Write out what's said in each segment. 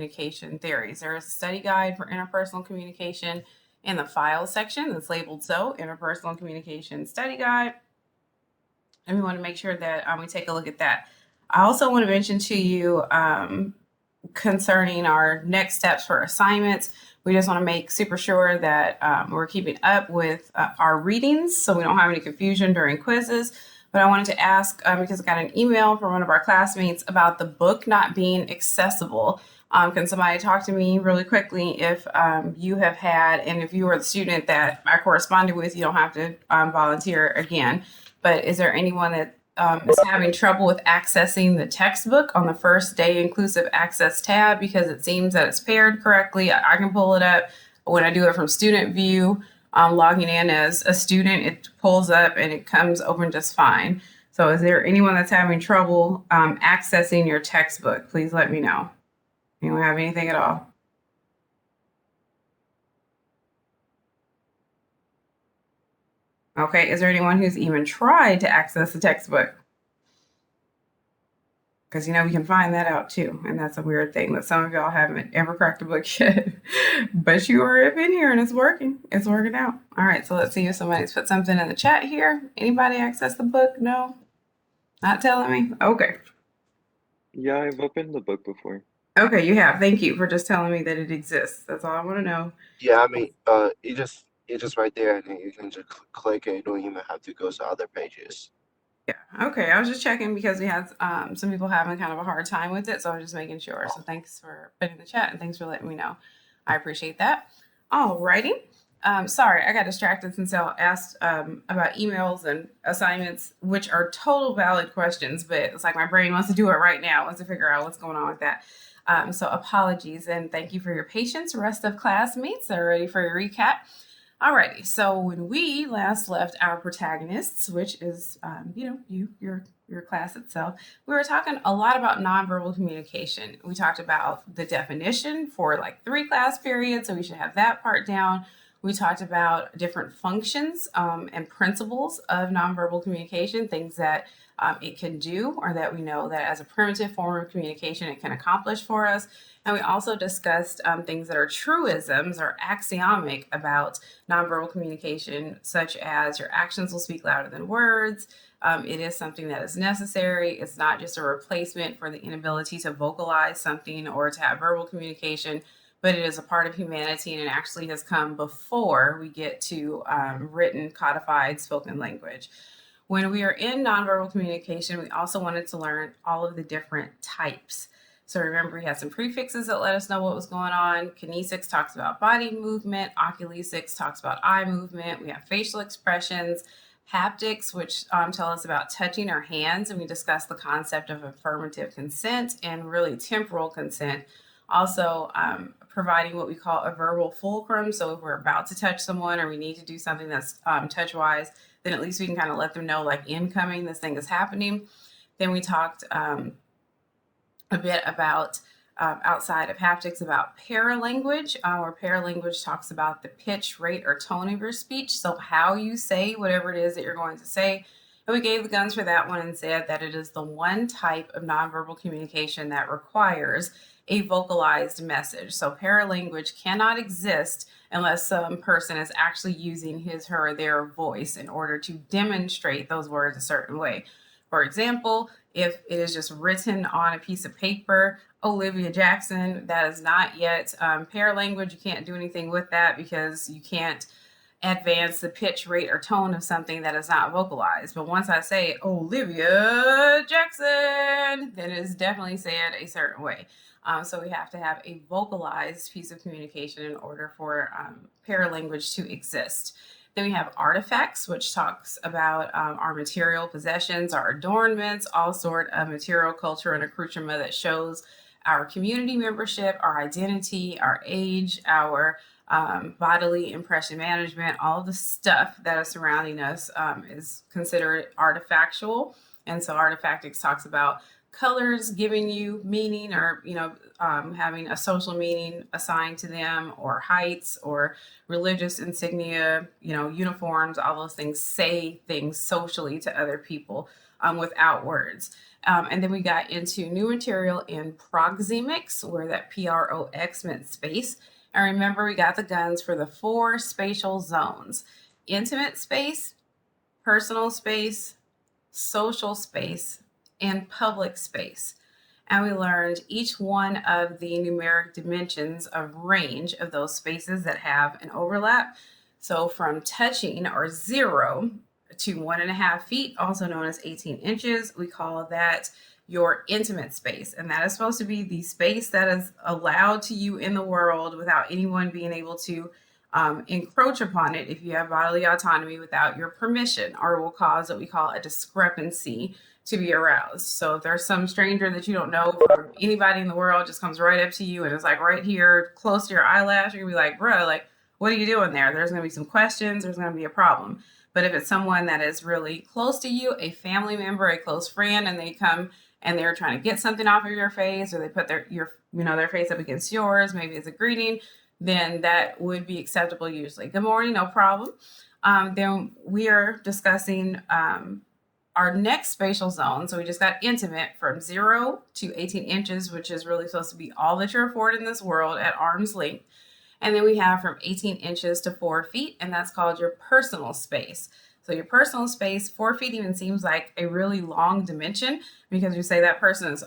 communication theories. There is a study guide for interpersonal communication in the files section that's labeled so, interpersonal communication study guide. And we want to make sure that we take a look at that. I also want to mention to you concerning our next steps for assignments. We just want to make super sure that we're keeping up with our readings so we don't have any confusion during quizzes. But I wanted to ask, because I got an email from one of our classmates about the book not being accessible. Can somebody talk to me really quickly if you have had, and if you were the student that I corresponded with, you don't have to volunteer again. But is there anyone that is having trouble with accessing the textbook on the first day inclusive access tab because it seems that it's paired correctly? I can pull it up. When I do it from student view, logging in as a student, it pulls up and it comes open just fine. So is there anyone that's having trouble accessing your textbook? Please let me know. Anyone have anything at all? Okay, is there anyone who's even tried to access the textbook? Because, we can find that out too. And that's a weird thing that some of y'all haven't ever cracked a book yet. But you are up in here and it's working. It's working out. All right, so let's see if somebody's put something in the chat here. Anybody access the book? No? Not telling me? Okay. Yeah, I've opened the book before. Okay, you have. Thank you for just telling me that it exists. That's all I want to know. Yeah, I mean, it's just right there, and then you can just click it. You don't even have to go to other pages. Yeah. Okay. I was just checking because we had some people having kind of a hard time with it, so I was just making sure. So thanks for putting in the chat and thanks for letting me know. I appreciate that. Alrighty. Sorry, I got distracted since I asked about emails and assignments, which are total valid questions, but it's like my brain wants to do it right now, wants to figure out what's going on with that. So apologies and thank you for your patience. Rest of classmates are ready for your recap. Alrighty, so when we last left our protagonists, which is, your class itself, we were talking a lot about nonverbal communication. We talked about the definition for like 3 class periods, so we should have that part down. We talked about different functions and principles of nonverbal communication, things that it can do or that we know that as a primitive form of communication it can accomplish for us. And we also discussed things that are truisms or axiomatic about nonverbal communication, such as your actions will speak louder than words. It is something that is necessary. It's not just a replacement for the inability to vocalize something or to have verbal communication, but it is a part of humanity and it actually has come before we get to written, codified, spoken language. When we are in nonverbal communication, we also wanted to learn all of the different types. So remember, we had some prefixes that let us know what was going on. Kinesics talks about body movement. Oculesics talks about eye movement. We have facial expressions. Haptics, which tell us about touching our hands. And we discussed the concept of affirmative consent and really temporal consent. Also, providing what we call a verbal fulcrum. So if we're about to touch someone or we need to do something that's touch-wise, then at least we can kind of let them know, like, incoming, this thing is happening. Then we talked a bit about outside of haptics about paralanguage, where paralanguage talks about the pitch, rate, or tone of your speech. So how you say whatever it is that you're going to say. And we gave the guns for that one and said that it is the one type of nonverbal communication that requires a vocalized message. So paralanguage cannot exist unless some person is actually using his, her, or their voice in order to demonstrate those words a certain way. For example, if it is just written on a piece of paper, Olivia Jackson, that is not yet paralanguage. You can't do anything with that because you can't advance the pitch, rate, or tone of something that is not vocalized. But once I say Olivia Jackson, then it is definitely said a certain way. So we have to have a vocalized piece of communication in order for paralanguage to exist. Then we have artifacts, which talks about our material possessions, our adornments, all sort of material culture and accoutrement that shows our community membership, our identity, our age, our bodily impression management, all the stuff that is surrounding us is considered artifactual. And so artifactics talks about colors giving you meaning or, having a social meaning assigned to them, or heights or religious insignia, uniforms, all those things say things socially to other people. without words. And then we got into new material in proxemics, where that PROX meant space. And remember, we got the guns for the 4 spatial zones: intimate space, personal space, social space, and public space. And we learned each one of the numeric dimensions of range of those spaces that have an overlap. So from touching, or 0, to 1.5 feet, also known as 18 inches, we call that your intimate space. And that is supposed to be the space that is allowed to you in the world without anyone being able to encroach upon it if you have bodily autonomy without your permission, or will cause what we call a discrepancy to be aroused. So if there's some stranger that you don't know from anybody in the world just comes right up to you and is like right here close to your eyelash, you're gonna be like, bro, like, what are you doing there? There's gonna be some questions, there's gonna be a problem. But if it's someone that is really close to you, a family member, a close friend, and they come and they're trying to get something off of your face, or they put their face up against yours, maybe it's a greeting, then that would be acceptable usually. Good morning, no problem. Then we are discussing our next spatial zone. So we just got intimate from 0 to 18 inches, which is really supposed to be all that you're afforded in this world at arm's length. And then we have from 18 inches to 4 feet, and that's called your personal space. So your personal space, 4 feet even seems like a really long dimension, because you say that person is,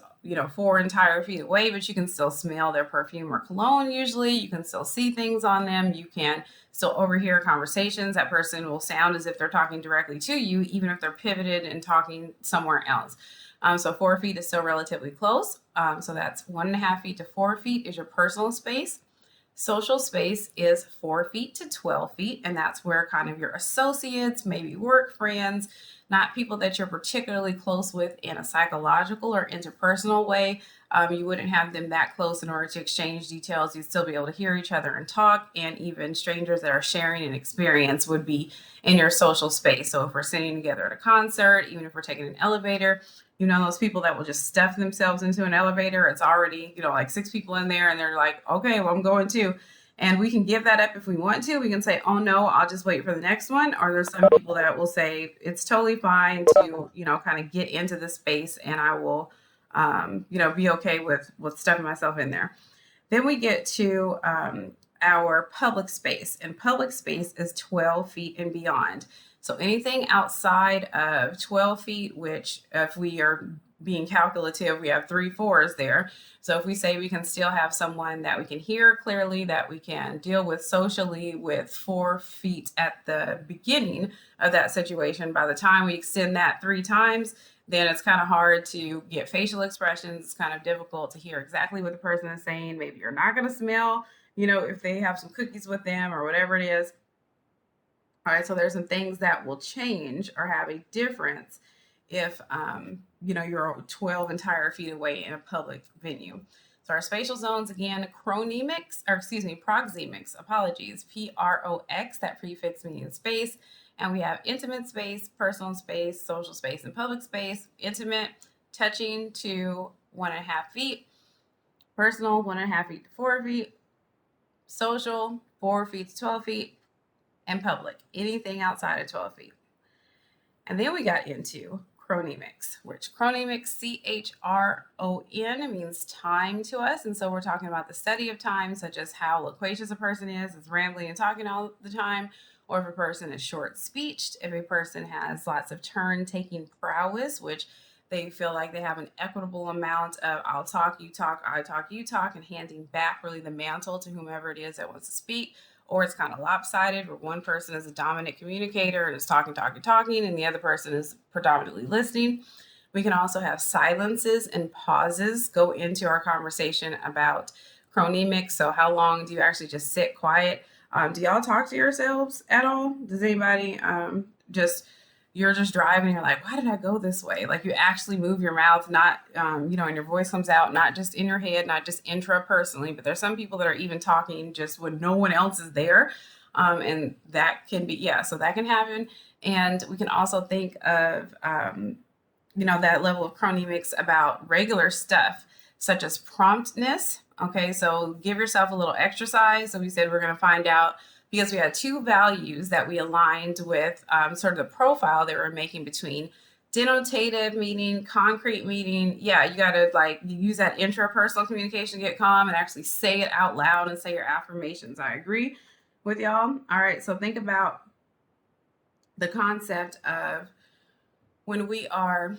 4 entire feet away, but you can still smell their perfume or cologne usually. You can still see things on them. You can still overhear conversations. That person will sound as if they're talking directly to you, even if they're pivoted and talking somewhere else. So 4 feet is still relatively close. So that's 1.5 feet to 4 feet is your personal space. Social space is 4 feet to 12 feet, and that's where kind of your associates, maybe work friends, not people that you're particularly close with in a psychological or interpersonal way. You wouldn't have them that close in order to exchange details. You'd still be able to hear each other and talk, and even strangers that are sharing an experience would be in your social space. So if we're sitting together at a concert, even if we're taking an elevator, those people that will just stuff themselves into an elevator, it's already, like 6 people in there, and they're like, okay, well, I'm going too. And we can give that up if we want to. We can say, oh no, I'll just wait for the next one. Or there's some people that will say, it's totally fine to, kind of get into the space, and I will, be okay with stuffing myself in there. Then we get to our public space, and public space is 12 feet and beyond. So anything outside of 12 feet, which if we are being calculative, we have 3 4s there. So if we say we can still have someone that we can hear clearly, that we can deal with socially with 4 feet at the beginning of that situation, by the time we extend that 3 times, then it's kind of hard to get facial expressions. It's kind of difficult to hear exactly what the person is saying. Maybe you're not going to smell, if they have some cookies with them or whatever it is. All right, so there's some things that will change or have a difference if, you're 12 entire feet away in a public venue. So our spatial zones, again, proxemics, PROX, that prefix meaning space. And we have intimate space, personal space, social space, and public space. Intimate, touching to 1.5 feet. Personal, 1.5 feet to 4 feet. Social, 4 feet to 12 feet. And public, anything outside of 12 feet. And then we got into chronemics, which chronemics, CHRON, means time to us. And so we're talking about the study of time, such as how loquacious a person is rambling and talking all the time, or if a person is short-speeched, if a person has lots of turn-taking prowess, which they feel like they have an equitable amount of I'll talk, you talk, I talk, you talk, and handing back really the mantle to whomever it is that wants to speak. Or it's kind of lopsided, where one person is a dominant communicator and is talking, and the other person is predominantly listening. We can also have silences and pauses go into our conversation about chronemics. So how long do you actually just sit quiet? Do y'all talk to yourselves at all? Does anybody you're just driving and you're like, why did I go this way? Like, you actually move your mouth, not, and your voice comes out, not just in your head, not just intrapersonally, but there's some people that are even talking just when no one else is there. And that can be, so that can happen. And we can also think of, that level of chronemics about regular stuff, such as promptness. Okay, so give yourself a little exercise. So we said we're going to find out, because we had 2 values that we aligned with sort of the profile they were making between Denotative meaning, concrete meaning, yeah, you got to like use that intrapersonal communication to get calm and actually say it out loud and say your affirmations. I agree with y'all. All right, so think about the concept of when we are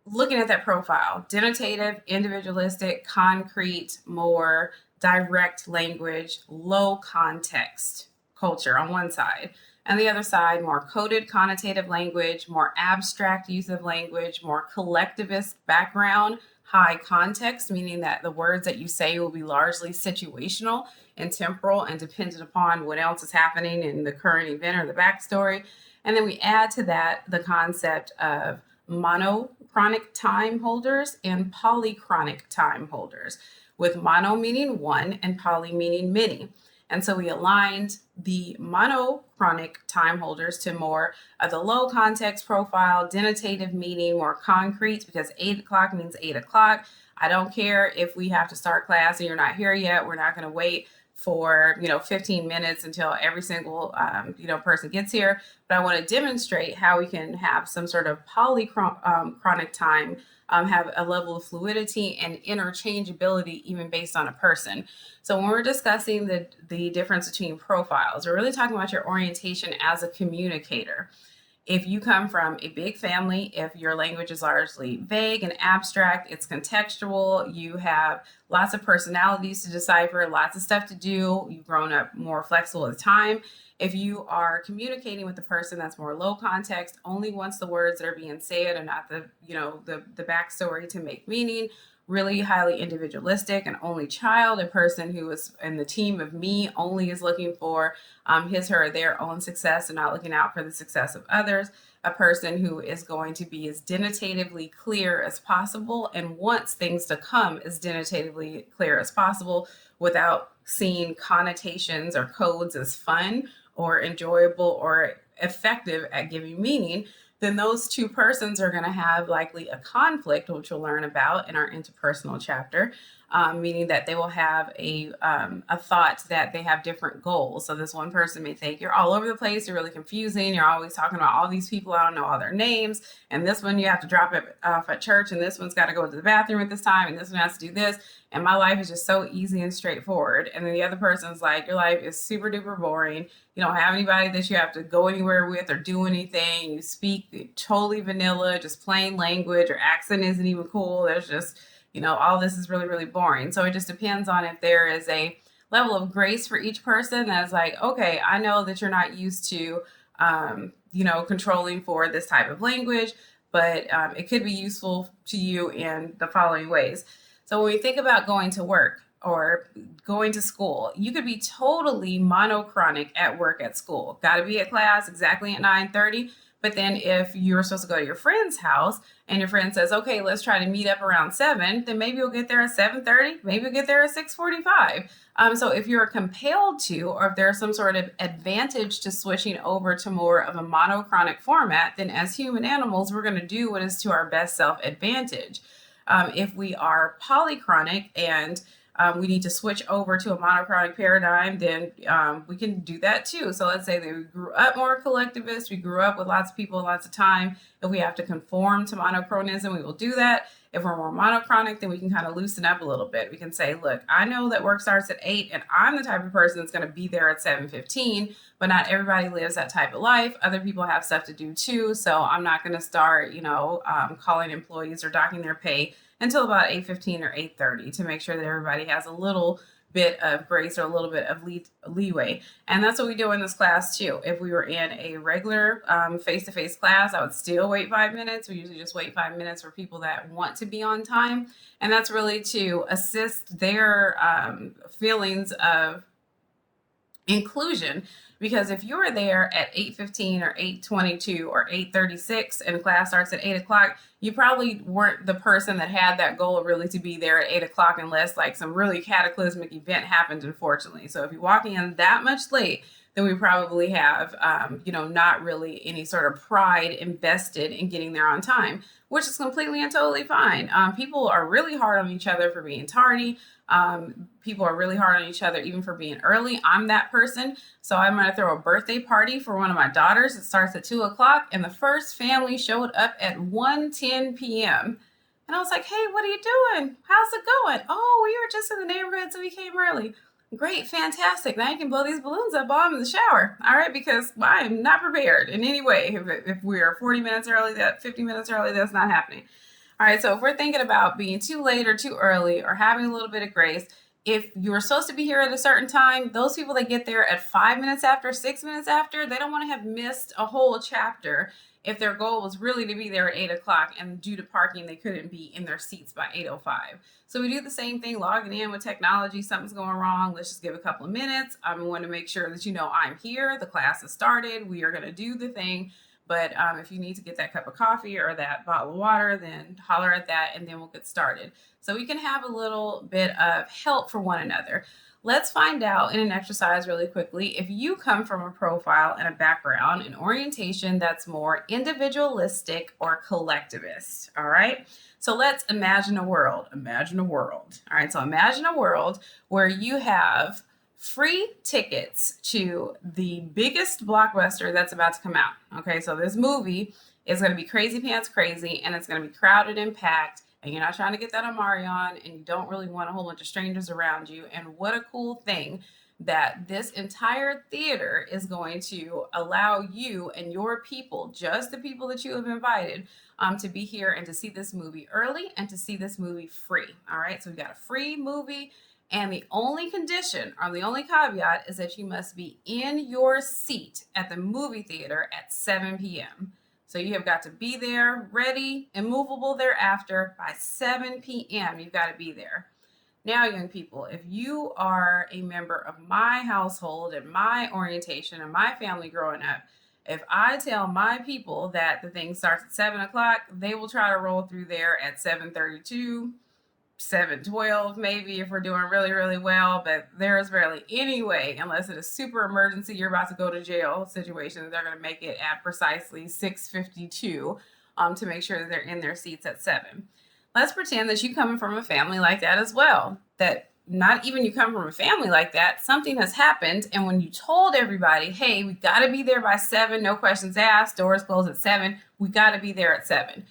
looking at that profile: denotative, individualistic, concrete, more direct language, low context culture on one side, and the other side, more coded connotative language, more abstract use of language, more collectivist background, high context, meaning that the words that you say will be largely situational and temporal and dependent upon what else is happening in the current event or the backstory. And then we add to that the concept of monochronic time holders and polychronic time holders, with mono meaning one and poly meaning many. And so we aligned the monochronic time holders to more of the low context profile, denotative meaning more concrete, because 8 o'clock means 8 o'clock. I don't care if we have to start class and you're not here yet. We're not going to wait for 15 minutes until every single person gets here. But I want to demonstrate how we can have some sort of polychronic time, have a level of fluidity and interchangeability even based on a person. So when we're discussing the difference between profiles, we're really talking about your orientation as a communicator. If you come from a big family, if your language is largely vague and abstract, it's contextual, you have lots of personalities to decipher, lots of stuff to do, you've grown up more flexible with time. If you are communicating with a person that's more low context, only wants the words that are being said and not the backstory to make meaning, really highly individualistic, an only child, a person who is in the team of me, only is looking for his, her, their own success and not looking out for the success of others, a person who is going to be as denotatively clear as possible and wants things to come as denotatively clear as possible without seeing connotations or codes as fun or enjoyable or effective at giving meaning, then those two persons are going to have likely a conflict, which we'll learn about in our interpersonal chapter, meaning that they will have a thought that they have different goals. So this one person may think, you're all over the place, you're really confusing, you're always talking about all these people, I don't know all their names, and this one you have to drop it off at church, and this one's got to go to the bathroom at this time, and this one has to do this, and my life is just so easy and straightforward. And then the other person's like, your life is super duper boring, you don't have anybody that you have to go anywhere with or do anything, you speak totally vanilla, just plain language, your accent isn't even cool, there's just all this is really, really boring. So it just depends on if there is a level of grace for each person that's like, okay, I know that you're not used to, controlling for this type of language, but it could be useful to you in the following ways. So when we think about going to work or going to school, you could be totally monochronic at work, at school. Got to be at class exactly at 9:30. But then if you're supposed to go to your friend's house and your friend says, okay, let's try to meet up around 7, then maybe you'll get there at 7:30, maybe you'll get there at 6:45. So if you're compelled to, or if there's some sort of advantage to switching over to more of a monochronic format, then as human animals, we're going to do what is to our best self advantage. If we are polychronic and we need to switch over to a monochronic paradigm, then we can do that too. So let's say that we grew up more collectivist, we grew up with lots of people, lots of time. If we have to conform to monochronism, we will do that. If we're more monochronic, then we can kind of loosen up a little bit. We can say, look, I know that work starts at 8 and I'm the type of person that's going to be there at 7:15, but not everybody lives that type of life. Other people have stuff to do too. So I'm not going to start, calling employees or docking their pay until about 8:15 or 8:30 to make sure that everybody has a little bit of grace or a little bit of leeway. And that's what we do in this class too. If we were in a regular face-to-face class, I would still wait 5 minutes. We usually just wait 5 minutes for people that want to be on time. And that's really to assist their feelings of inclusion. Because if you're there at 8:15 or 8:22 or 8:36 and class starts at 8 o'clock, you probably weren't the person that had that goal really to be there at 8 o'clock unless like some really cataclysmic event happened, unfortunately. So if you're walking in that much late, then we probably have, not really any sort of pride invested in getting there on time, which is completely and totally fine. People are really hard on each other for being tardy. People are really hard on each other even for being early. I'm that person. So I'm going to throw a birthday party for one of my daughters. It starts at 2:00, and the first family showed up at 1:10 p.m. And I was like, hey, what are you doing? How's it going? Oh, we were just in the neighborhood, so we came early. Great, fantastic. Now you can blow these balloons up while I'm in the shower. All right, because I am not prepared in any way. If we are 40 minutes early, 50 minutes early, that's not happening. All right, so if we're thinking about being too late or too early or having a little bit of grace, if you're supposed to be here at a certain time, those people that get there at 5 minutes after, 6 minutes after, they don't want to have missed a whole chapter if their goal was really to be there at 8:00 and due to parking, they couldn't be in their seats by 8:05. So we do the same thing, logging in with technology, something's going wrong. Let's just give a couple of minutes. I want to make sure that I'm here. The class has started. We are going to do the thing. But if you need to get that cup of coffee or that bottle of water, then holler at that and then we'll get started. So we can have a little bit of help for one another. Let's find out in an exercise really quickly if you come from a profile and a background, an orientation that's more individualistic or collectivist. All right. So let's imagine a world. Imagine a world. All right. So imagine a world where you have free tickets to the biggest blockbuster that's about to come out. Okay, so this movie is going to be crazy pants crazy, and it's going to be crowded and packed, and you're not trying to get that Amari on, and you don't really want a whole bunch of strangers around you. And what a cool thing that this entire theater is going to allow you and your people, just the people that you have invited, to be here and to see this movie early and to see this movie free. All right, so we've got a free movie. And the only condition or the only caveat is that you must be in your seat at the movie theater at 7 p.m. So you have got to be there, ready, immovable thereafter by 7 p.m. You've got to be there. Now, young people, if you are a member of my household and my orientation and my family growing up, if I tell my people that the thing starts at 7:00, they will try to roll through there at 7:32. 7:12 maybe if we're doing really, really well, but there's barely any way, unless it's a super emergency, you're about to go to jail situation, they're going to make it at precisely 6:52 to make sure that they're in their seats at 7. Let's pretend that you come from a family like that as well, that not even you come from a family like that, something has happened, and when you told everybody, hey, we got to be there by 7, no questions asked, doors close at 7, we got to be there at 7.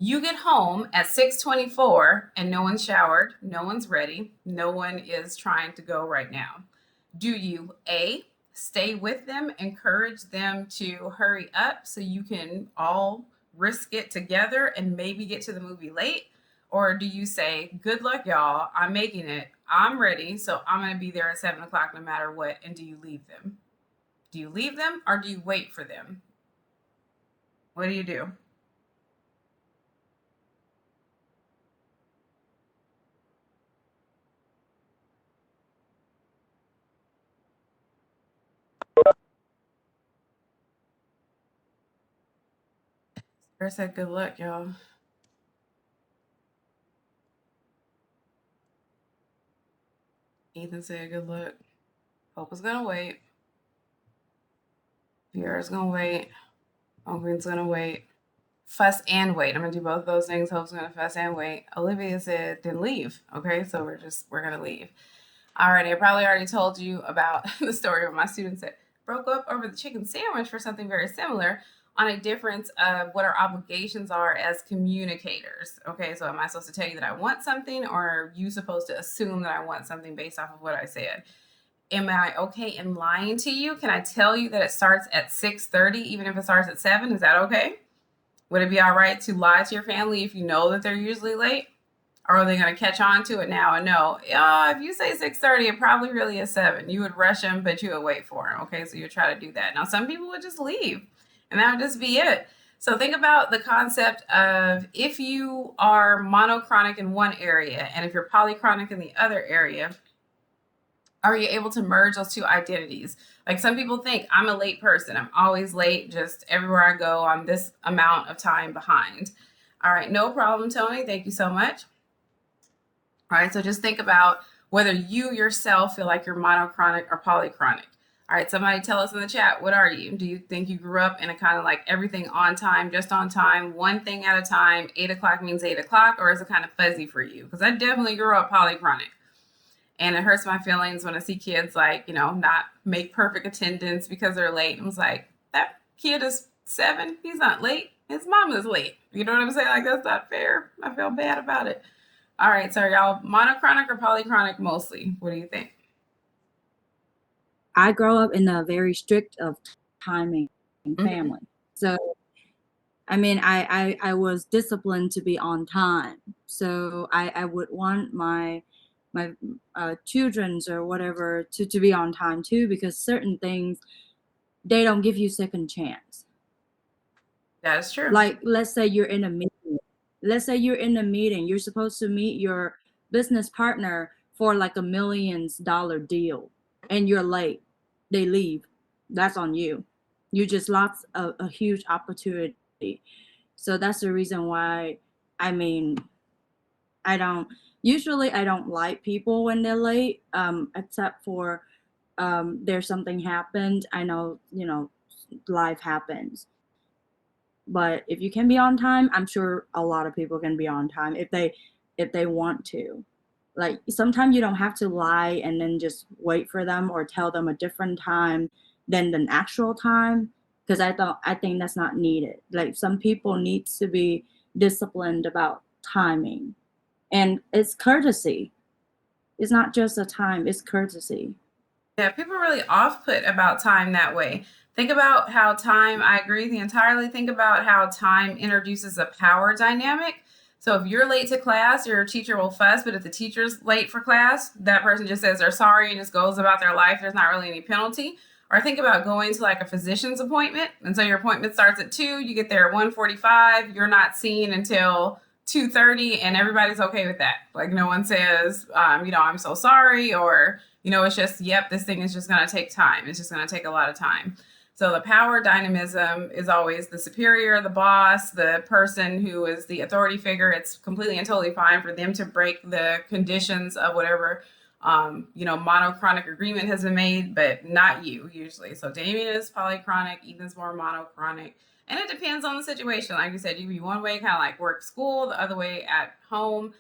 You get home at 6:24 and no one's showered, no one's ready, no one is trying to go right now. Do you A, stay with them, encourage them to hurry up so you can all risk it together and maybe get to the movie late? Or do you say, good luck, y'all, I'm making it, I'm ready, so I'm going to be there at 7:00 no matter what, and do you leave them? Do you leave them or do you wait for them? What do you do? Sarah said, good luck, y'all. Ethan said, good luck. Hope is going to wait. Vieira's going to wait. Ogreen's going to wait. Fuss and wait. I'm going to do both of those things. Hope's going to fuss and wait. Olivia said, then leave. Okay, so we're going to leave. All right, I probably already told you about the story of my students that broke up over the chicken sandwich for something very similar, on a difference of what our obligations are as communicators. Okay, so am I supposed to tell you that I want something, or are you supposed to assume that I want something based off of what I said? Am I okay in lying to you? Can I tell you that it starts at 6:30 even if it starts at 7? Is that okay? Would it be all right to lie to your family if you know that they're usually late? Or are they going to catch on to it now and know, if you say 6:30, it probably really is 7. You would rush them, but you would wait for them. Okay, so you try to do that. Now, some people would just leave, and that would just be it. So think about the concept of if you are monochronic in one area and if you're polychronic in the other area, are you able to merge those two identities? Like some people think I'm a late person. I'm always late. Just everywhere I go, I'm this amount of time behind. All right, no problem, Tony. Thank you so much. All right, so just think about whether you yourself feel like you're monochronic or polychronic. All right, somebody tell us in the chat, what are you? Do you think you grew up in a kind of like everything on time, just on time, one thing at a time, 8 o'clock means 8 o'clock, or is it kind of fuzzy for you? Because I definitely grew up polychronic. And it hurts my feelings when I see kids like, not make perfect attendance because they're late. I was like, that kid is 7. He's not late. His mama's late. You know what I'm saying? Like, that's not fair. I feel bad about it. All right. So, y'all monochronic or polychronic mostly? What do you think? I grow up in a very strict of timing family. So, I mean, I was disciplined to be on time. So I would want my children's or whatever to be on time too, because certain things, they don't give you second chance. That is true. Like, let's say you're in a meeting. You're supposed to meet your business partner for like $1 million deal, and you're late. They leave. That's on you. You just lost a huge opportunity. So that's the reason why, I mean, I don't like people when they're late, except for there's something happened. I know, life happens. But if you can be on time, I'm sure a lot of people can be on time if they want to. Like, sometimes you don't have to lie and then just wait for them or tell them a different time than the actual time, because I think that's not needed. Like, some people need to be disciplined about timing, and it's courtesy. It's not just a time, it's courtesy. Yeah, people are really off-put about time that way. Think about how time, I agree with you entirely. Think about how time introduces a power dynamic. So if you're late to class, your teacher will fuss, but if the teacher's late for class, that person just says they're sorry and just goes about their life. There's not really any penalty. Or think about going to like a physician's appointment. And so your appointment starts at 2, you get there at 1:45, you're not seen until 2:30, and everybody's okay with that. Like, no one says, I'm so sorry, or, it's just, yep, this thing is just going to take time. It's just going to take a lot of time. So the power dynamism is always the superior, the boss, the person who is the authority figure. It's completely and totally fine for them to break the conditions of whatever, monochronic agreement has been made, but not you usually. So Damien is polychronic, Ethan's more monochronic. And it depends on the situation. Like you said, you can be one way, kind of like work, school, the other way at home.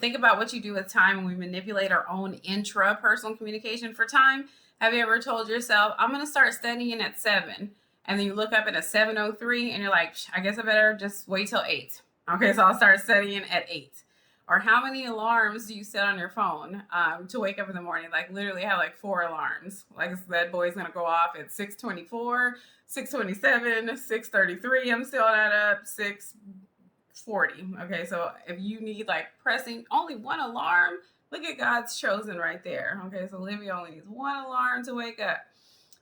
Think about what you do with time when we manipulate our own intra-personal communication for time. Have you ever told yourself, I'm going to start studying at 7, and then you look up at a 7:03 and you're like, I guess I better just wait till 8. Okay, so I'll start studying at 8. Or how many alarms do you set on your phone to wake up in the morning? Like, literally have like 4 alarms. Like, that boy's going to go off at 6:24, 6:27, 6:33. I'm still not up. 6:40. Okay, so if you need like pressing only one alarm, look at God's chosen right there. Okay, so Olivia only needs one alarm to wake up.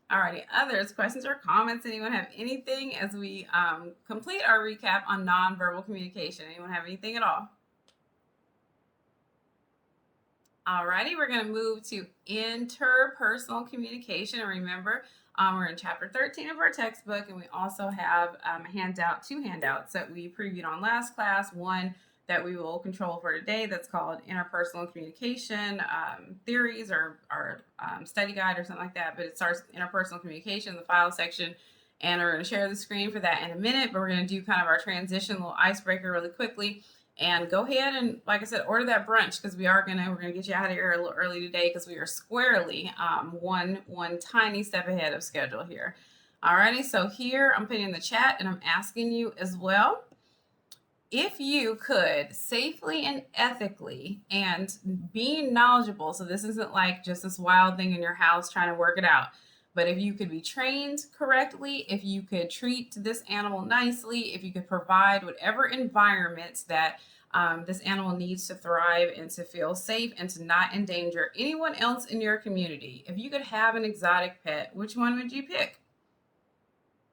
Alrighty, others, questions or comments? Anyone have anything as we complete our recap on nonverbal communication? Anyone have anything at all? Alrighty, we're going to move to interpersonal communication. And remember, we're in chapter 13 of our textbook, and we also have two handouts that we previewed on last class. One that we will control for today that's called Interpersonal Communication Theories or study guide or something like that. But it starts with interpersonal communication in the file section. And we're going to share the screen for that in a minute, but we're going to do kind of our transition, little icebreaker really quickly. And go ahead and, like I said, order that brunch, because we're gonna get you out of here a little early today, because we are squarely one tiny step ahead of schedule here. Alrighty, so here I'm putting in the chat, and I'm asking you as well, if you could safely and ethically and being knowledgeable, so this isn't like just this wild thing in your house trying to work it out, but if you could be trained correctly, if you could treat this animal nicely, if you could provide whatever environment that this animal needs to thrive and to feel safe and to not endanger anyone else in your community, if you could have an exotic pet, which one would you pick?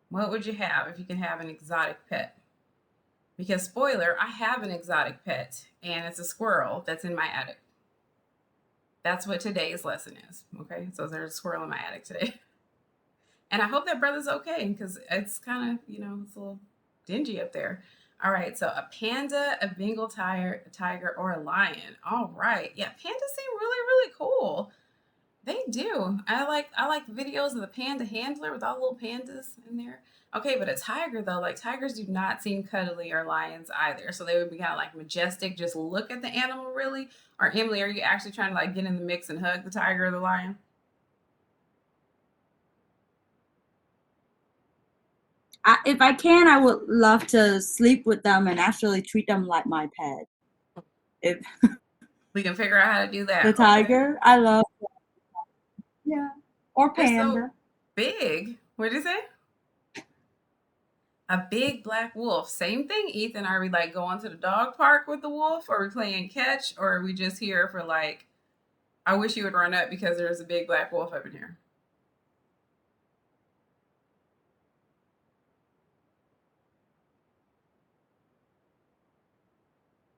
What would you have if you could have an exotic pet? Because, spoiler, I have an exotic pet, and it's a squirrel that's in my attic. That's what today's lesson is, okay? So there's a squirrel in my attic today. And I hope that brother's okay, because it's kind of, it's a little dingy up there. All right, so a panda, a Bengal tiger, or a lion. All right. Yeah, pandas seem really, really cool. They do. I like videos of the panda handler with all the little pandas in there. Okay, but a tiger though, like tigers do not seem cuddly or lions either. So they would be kind of like majestic, just look at the animal really. Or Emily, are you actually trying to like get in the mix and hug the tiger or the lion? If I can, I would love to sleep with them and actually treat them like my pet. If We can figure out how to do that. the Okay. tiger, I love, yeah, or They're so panda. big. What did you say? A big black wolf. Same thing, Ethan. Are we like going to the dog park with the wolf? Or are we playing catch? Or are we just here for like, I wish you would run up because there's a big black wolf up in here?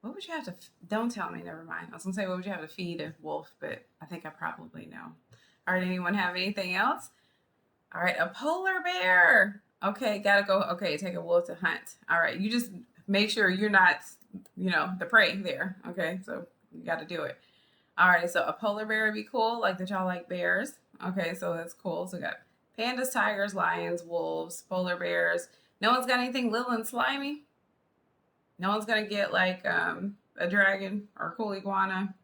What would you have to, don't tell me, never mind. I was gonna say, what would you have to feed a wolf? But I think I probably know. All right, anyone have anything else? All right, a polar bear. Okay, gotta go. Okay, take a wolf to hunt. All right, you just make sure you're not, the prey there. Okay, so you gotta do it. All right, so a polar bear would be cool. Like that y'all like bears. Okay, so that's cool. So we got pandas, tigers, lions, wolves, polar bears. No one's got anything little and slimy? No one's gonna get like a dragon or a cool iguana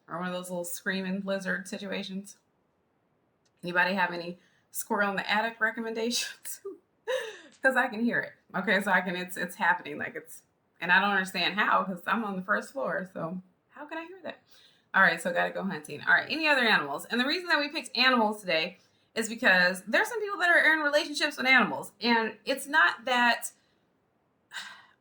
or one of those little screaming lizard situations. Anybody have any squirrel in the attic recommendations? Because I can hear it. Okay, so I can. It's happening. Like it's, and I don't understand how because I'm on the first floor. So how can I hear that? All right, so gotta go hunting. All right, any other animals? And the reason that we picked animals today is because there's some people that are in relationships with animals, and it's not that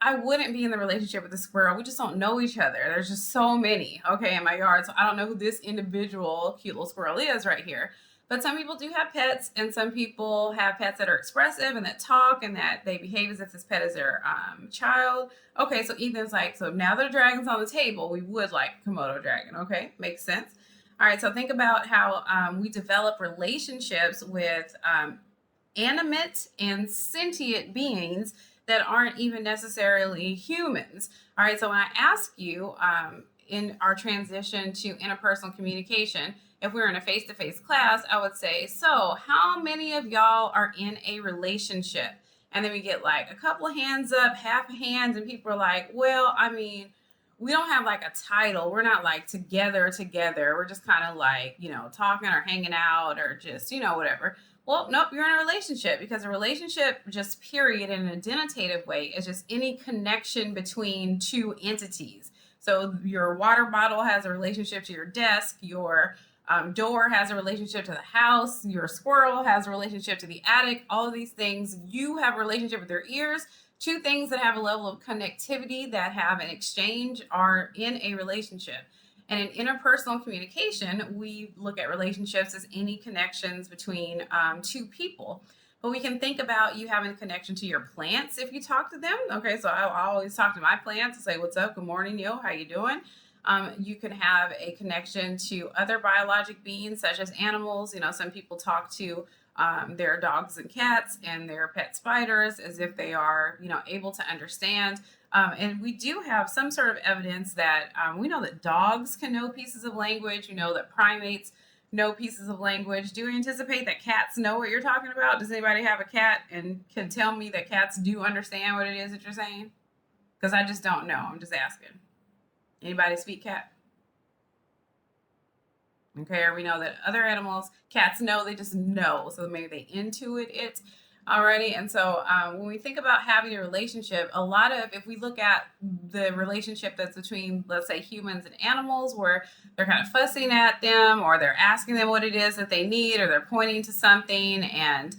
I wouldn't be in the relationship with the squirrel. We just don't know each other. There's just so many, okay, in my yard. So I don't know who this individual cute little squirrel is right here. But some people do have pets, and some people have pets that are expressive and that talk and that they behave as if this pet is their child. Okay, so Ethan's like, so now that a dragon's on the table, we would like a Komodo dragon. Okay, makes sense. All right, so think about how we develop relationships with animate and sentient beings that aren't even necessarily humans. All right, so when I ask you in our transition to interpersonal communication, if we were in a face-to-face class, I would say, so how many of y'all are in a relationship? And then we get like a couple of hands up, half a hand, and people are like, well, I mean, we don't have like a title. We're not like together. We're just kind of like, talking or hanging out or just, whatever. Well, nope, you're in a relationship because a relationship, just period, in an identitative way, is just any connection between two entities. So your water bottle has a relationship to your desk, your door has a relationship to the house, your squirrel has a relationship to the attic, all of these things. You have a relationship with your ears. Two things that have a level of connectivity, that have an exchange, are in a relationship. And in interpersonal communication, we look at relationships as any connections between two people. But we can think about you having a connection to your plants if you talk to them. Okay, so I always talk to my plants and say, what's up? Good morning, yo, how you doing? You can have a connection to other biologic beings, such as animals. Some people talk to their dogs and cats and their pet spiders as if they are, able to understand. And we do have some sort of evidence that we know that dogs can know pieces of language. That primates know pieces of language. Do we anticipate that cats know what you're talking about? Does anybody have a cat and can tell me that cats do understand what it is that you're saying? Because I just don't know. I'm just asking. Anybody speak cat? Okay, or we know that other animals, cats know, they just know. So maybe they intuit it already. And so when we think about having a relationship, a lot of, if we look at the relationship that's between, let's say, humans and animals, where they're kind of fussing at them or they're asking them what it is that they need, or they're pointing to something and,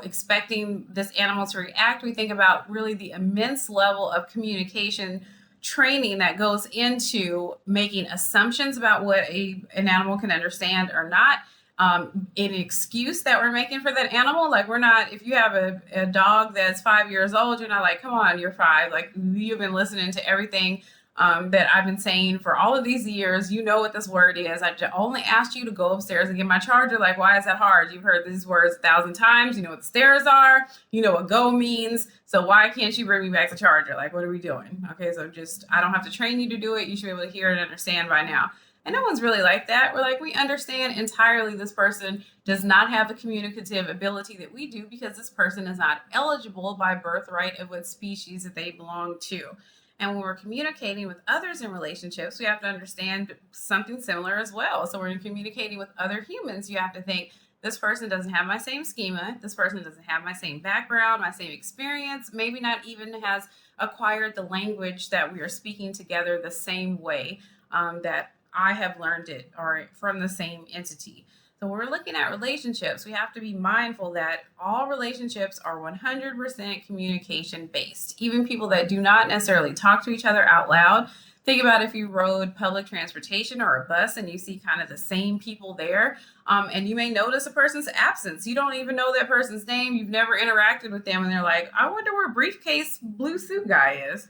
expecting this animal to react, we think about really the immense level of communication training that goes into making assumptions about what an animal can understand or not. An excuse that we're making for that animal. Like, we're not, if you have a dog that's 5 years old, you're not like, come on, you're 5. Like, you've been listening to everything that I've been saying for all of these years. You know what this word is. I only asked you to go upstairs and get my charger. Like, why is that hard? You've heard these words 1,000 times. You know what the stairs are. You know what go means. So why can't you bring me back the charger? Like, what are we doing? Okay, so I don't have to train you to do it. You should be able to hear and understand by now. And no one's really like that. We're like, we understand entirely this person does not have the communicative ability that we do because this person is not eligible by birthright of what species that they belong to. And when we're communicating with others in relationships, we have to understand something similar as well. So when you're communicating with other humans, you have to think, this person doesn't have my same schema. This person doesn't have my same background, my same experience, maybe not even has acquired the language that we are speaking together the same way that I have learned it, or from the same entity. So when we're looking at relationships, we have to be mindful that all relationships are 100% communication based. Even people that do not necessarily talk to each other out loud. Think about if you rode public transportation or a bus and you see kind of the same people there, and you may notice a person's absence. You don't even know that person's name. You've never interacted with them, and they're like, I wonder where briefcase blue suit guy is.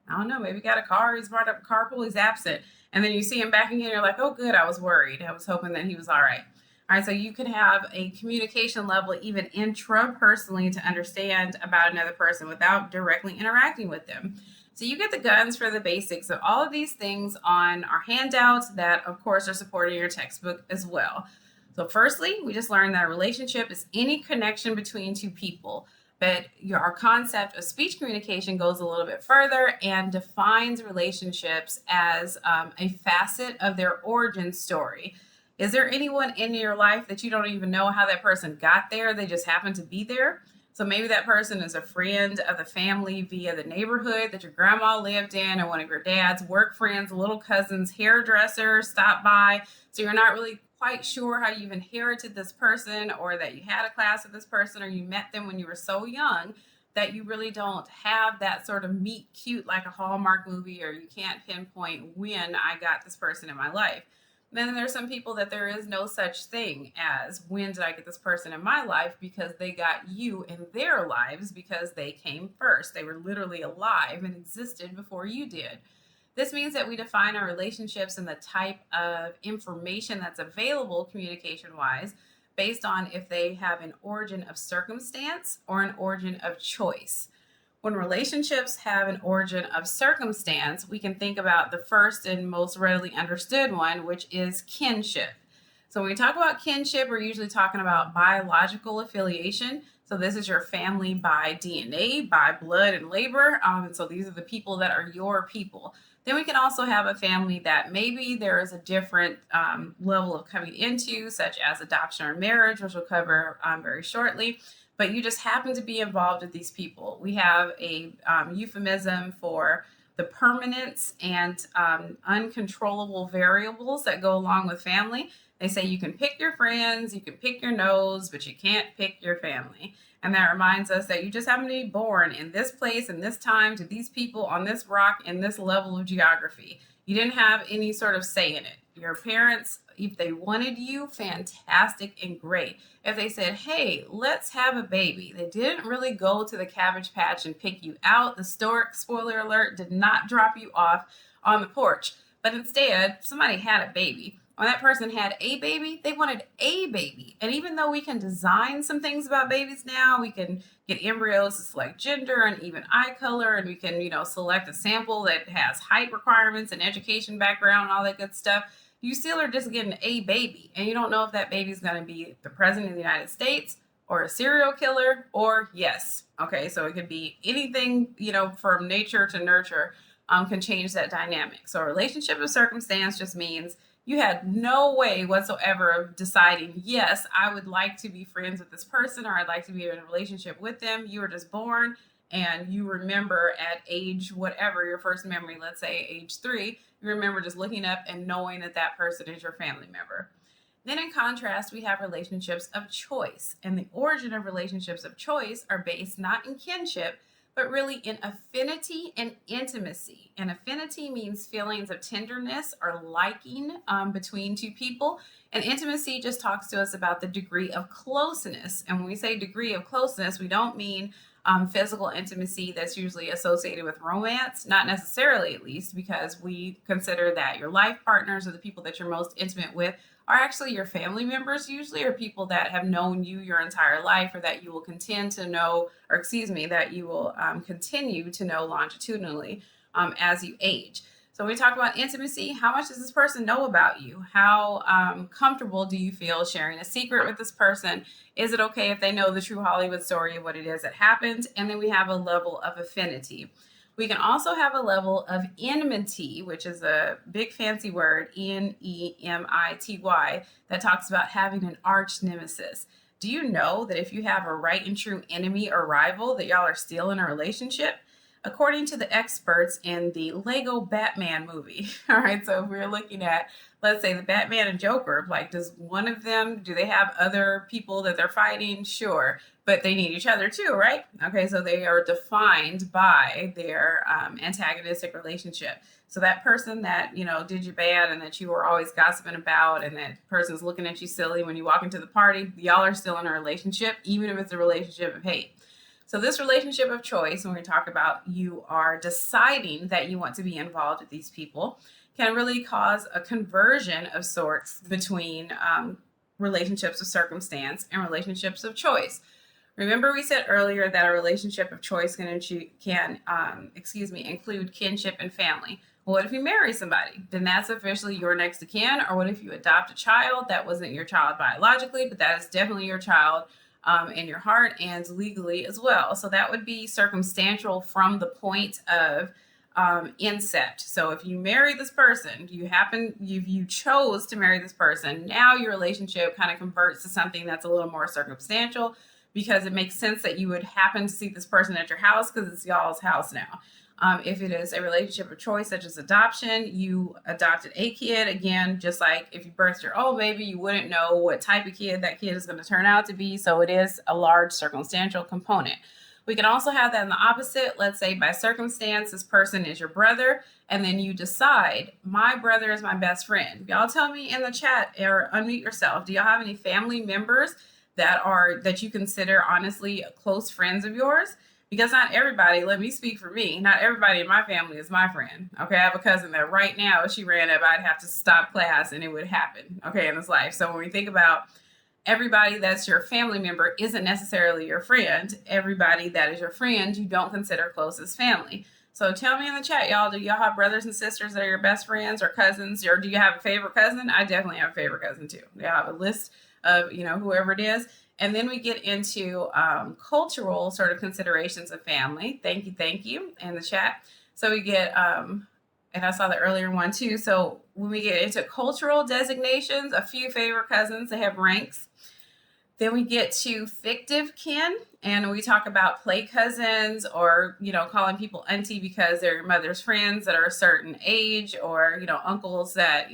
I don't know, maybe got a car, he's brought up a carpool, he's absent. And then you see him back again, you're like, oh, good, I was worried. I was hoping that he was all right. All right, so you could have a communication level even intrapersonally to understand about another person without directly interacting with them. So you get the guns for the basics of all of these things on our handouts that, of course, are supported in your textbook as well. So firstly, we just learned that a relationship is any connection between two people. But our concept of speech communication goes a little bit further and defines relationships as a facet of their origin story. Is there anyone in your life that you don't even know how that person got there? They just happen to be there. So maybe that person is a friend of the family via the neighborhood that your grandma lived in, or one of your dad's work friends, little cousins, hairdresser stopped by. So you're not really quite sure how you inherited this person, or that you had a class with this person, or you met them when you were so young that you really don't have that sort of meet cute like a Hallmark movie, or you can't pinpoint when I got this person in my life. Then there's some people that there is no such thing as when did I get this person in my life, because they got you in their lives because they came first. They were literally alive and existed before you did. This means that we define our relationships and the type of information that's available communication wise based on if they have an origin of circumstance or an origin of choice. When relationships have an origin of circumstance, we can think about the first and most readily understood one, which is kinship. So when we talk about kinship, we're usually talking about biological affiliation. So this is your family by DNA, by blood and labor. And so these are the people that are your people. Then we can also have a family that maybe there is a different level of coming into, such as adoption or marriage, which we'll cover very shortly. But you just happen to be involved with these people. We have a euphemism for the permanence and uncontrollable variables that go along with family. They say you can pick your friends, you can pick your nose, but you can't pick your family. And that reminds us that you just happen to be born in this place and this time to these people on this rock in this level of geography. You didn't have any sort of say in it. Your parents, if they wanted you, fantastic and great. If they said, hey, let's have a baby, they didn't really go to the Cabbage Patch and pick you out. The stork, spoiler alert, did not drop you off on the porch. But instead, somebody had a baby. When that person had a baby, they wanted a baby. And even though we can design some things about babies now, we can get embryos to select gender and even eye color, and we can, select a sample that has height requirements and education background and all that good stuff. You still are just getting a baby, and you don't know if that baby is going to be the president of the United States or a serial killer or yes. Okay, so it could be anything, from nature to nurture can change that dynamic. So a relationship of circumstance just means you had no way whatsoever of deciding, yes, I would like to be friends with this person, or I'd like to be in a relationship with them. You were just born, and you remember at age whatever, your first memory, let's say age 3, you remember just looking up and knowing that that person is your family member. Then in contrast, we have relationships of choice. And the origin of relationships of choice are based not in kinship, but really in affinity and intimacy. And affinity means feelings of tenderness or liking between two people. And intimacy just talks to us about the degree of closeness. And when we say degree of closeness, we don't mean physical intimacy that's usually associated with romance, not necessarily at least, because we consider that your life partners or the people that you're most intimate with are actually your family members usually, or people that have known you your entire life, or that you will continue to know, that you will continue to know longitudinally as you age. So we talk about intimacy. How much does this person know about you? How comfortable do you feel sharing a secret with this person? Is it okay if they know the true Hollywood story of what it is that happened? And then we have a level of affinity. We can also have a level of enmity, which is a big fancy word, Nemity, that talks about having an arch nemesis. Do you know that if you have a right and true enemy or rival, that y'all are still in a relationship? According to the experts in the Lego Batman movie. All right, so if we're looking at, let's say, the Batman and Joker, like, does one of them, do they have other people that they're fighting? Sure, but they need each other too, right? Okay, so they are defined by their antagonistic relationship. So that person that, did you bad and that you were always gossiping about, and that person's looking at you silly when you walk into the party, y'all are still in a relationship, even if it's a relationship of hate. So this relationship of choice, when we talk about you are deciding that you want to be involved with these people, can really cause a conversion of sorts between relationships of circumstance and relationships of choice. Remember, we said earlier that a relationship of choice can include kinship and family. Well, what if you marry somebody? Then that's officially your next of kin. Or what if you adopt a child that wasn't your child biologically, but that is definitely your child in your heart and legally as well. So that would be circumstantial from the point of incept. So if you marry this person, you chose to marry this person, now your relationship kind of converts to something that's a little more circumstantial, because it makes sense that you would happen to see this person at your house because it's y'all's house now. If it is a relationship of choice, such as adoption, you adopted a kid. Again, just like if you birthed your own baby, you wouldn't know what type of kid that kid is going to turn out to be. So it is a large circumstantial component. We can also have that in the opposite. Let's say by circumstance, this person is your brother, and then you decide, my brother is my best friend. Y'all tell me in the chat or unmute yourself. Do y'all have any family members that you consider honestly close friends of yours? Because not everybody, let me speak for me, not everybody in my family is my friend. Okay, I have a cousin that right now, if she ran up, I'd have to stop class and it would happen, okay, in this life. So when we think about everybody that's your family member isn't necessarily your friend. Everybody that is your friend, you don't consider close as family. So tell me in the chat, y'all, do y'all have brothers and sisters that are your best friends or cousins? Or do you have a favorite cousin? I definitely have a favorite cousin too. Y'all have a list of, whoever it is. And then we get into cultural sort of considerations of family. Thank you in the chat. So we get, and I saw the earlier one too. So when we get into cultural designations, a few favorite cousins, they have ranks. Then we get to fictive kin, and we talk about play cousins, or, calling people auntie because they're your mother's friends that are a certain age, or, uncles that,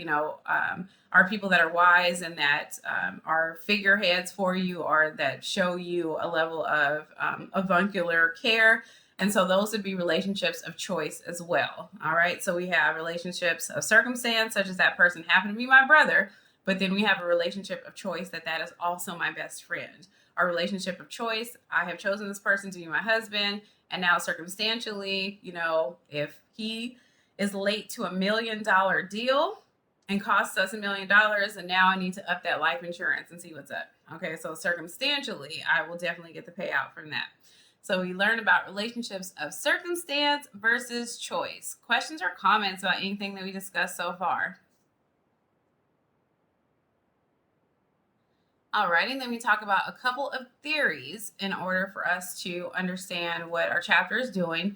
are people that are wise and that are figureheads for you, or that show you a level of avuncular care. And so those would be relationships of choice as well. All right. So we have relationships of circumstance, such as that person happened to be my brother. But then we have a relationship of choice that is also my best friend. Our relationship of choice, I have chosen this person to be my husband. And now circumstantially, if he is late to $1 million deal and costs us $1 million, and now I need to up that life insurance and see what's up. Okay, so circumstantially, I will definitely get the payout from that. So we learn about relationships of circumstance versus choice. Questions or comments about anything that we discussed so far? Alrighty, and then we talk about a couple of theories in order for us to understand what our chapter is doing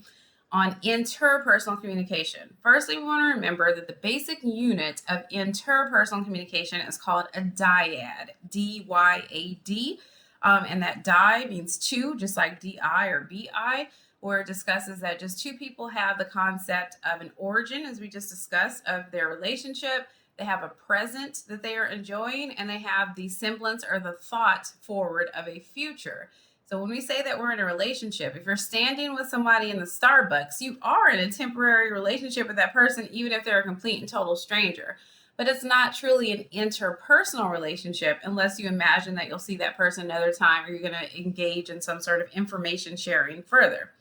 on interpersonal communication. Firstly, we want to remember that the basic unit of interpersonal communication is called a dyad, D-Y-A-D. And that di means two, just like D-I or B-I, where it discusses that just two people have the concept of an origin, as we just discussed, of their relationship. They have a present that they are enjoying, and they have the semblance or the thought forward of a future. So when we say that we're in a relationship, if you're standing with somebody in the Starbucks, you are in a temporary relationship with that person, even if they're a complete and total stranger. But it's not truly an interpersonal relationship unless you imagine that you'll see that person another time, or you're going to engage in some sort of information sharing further.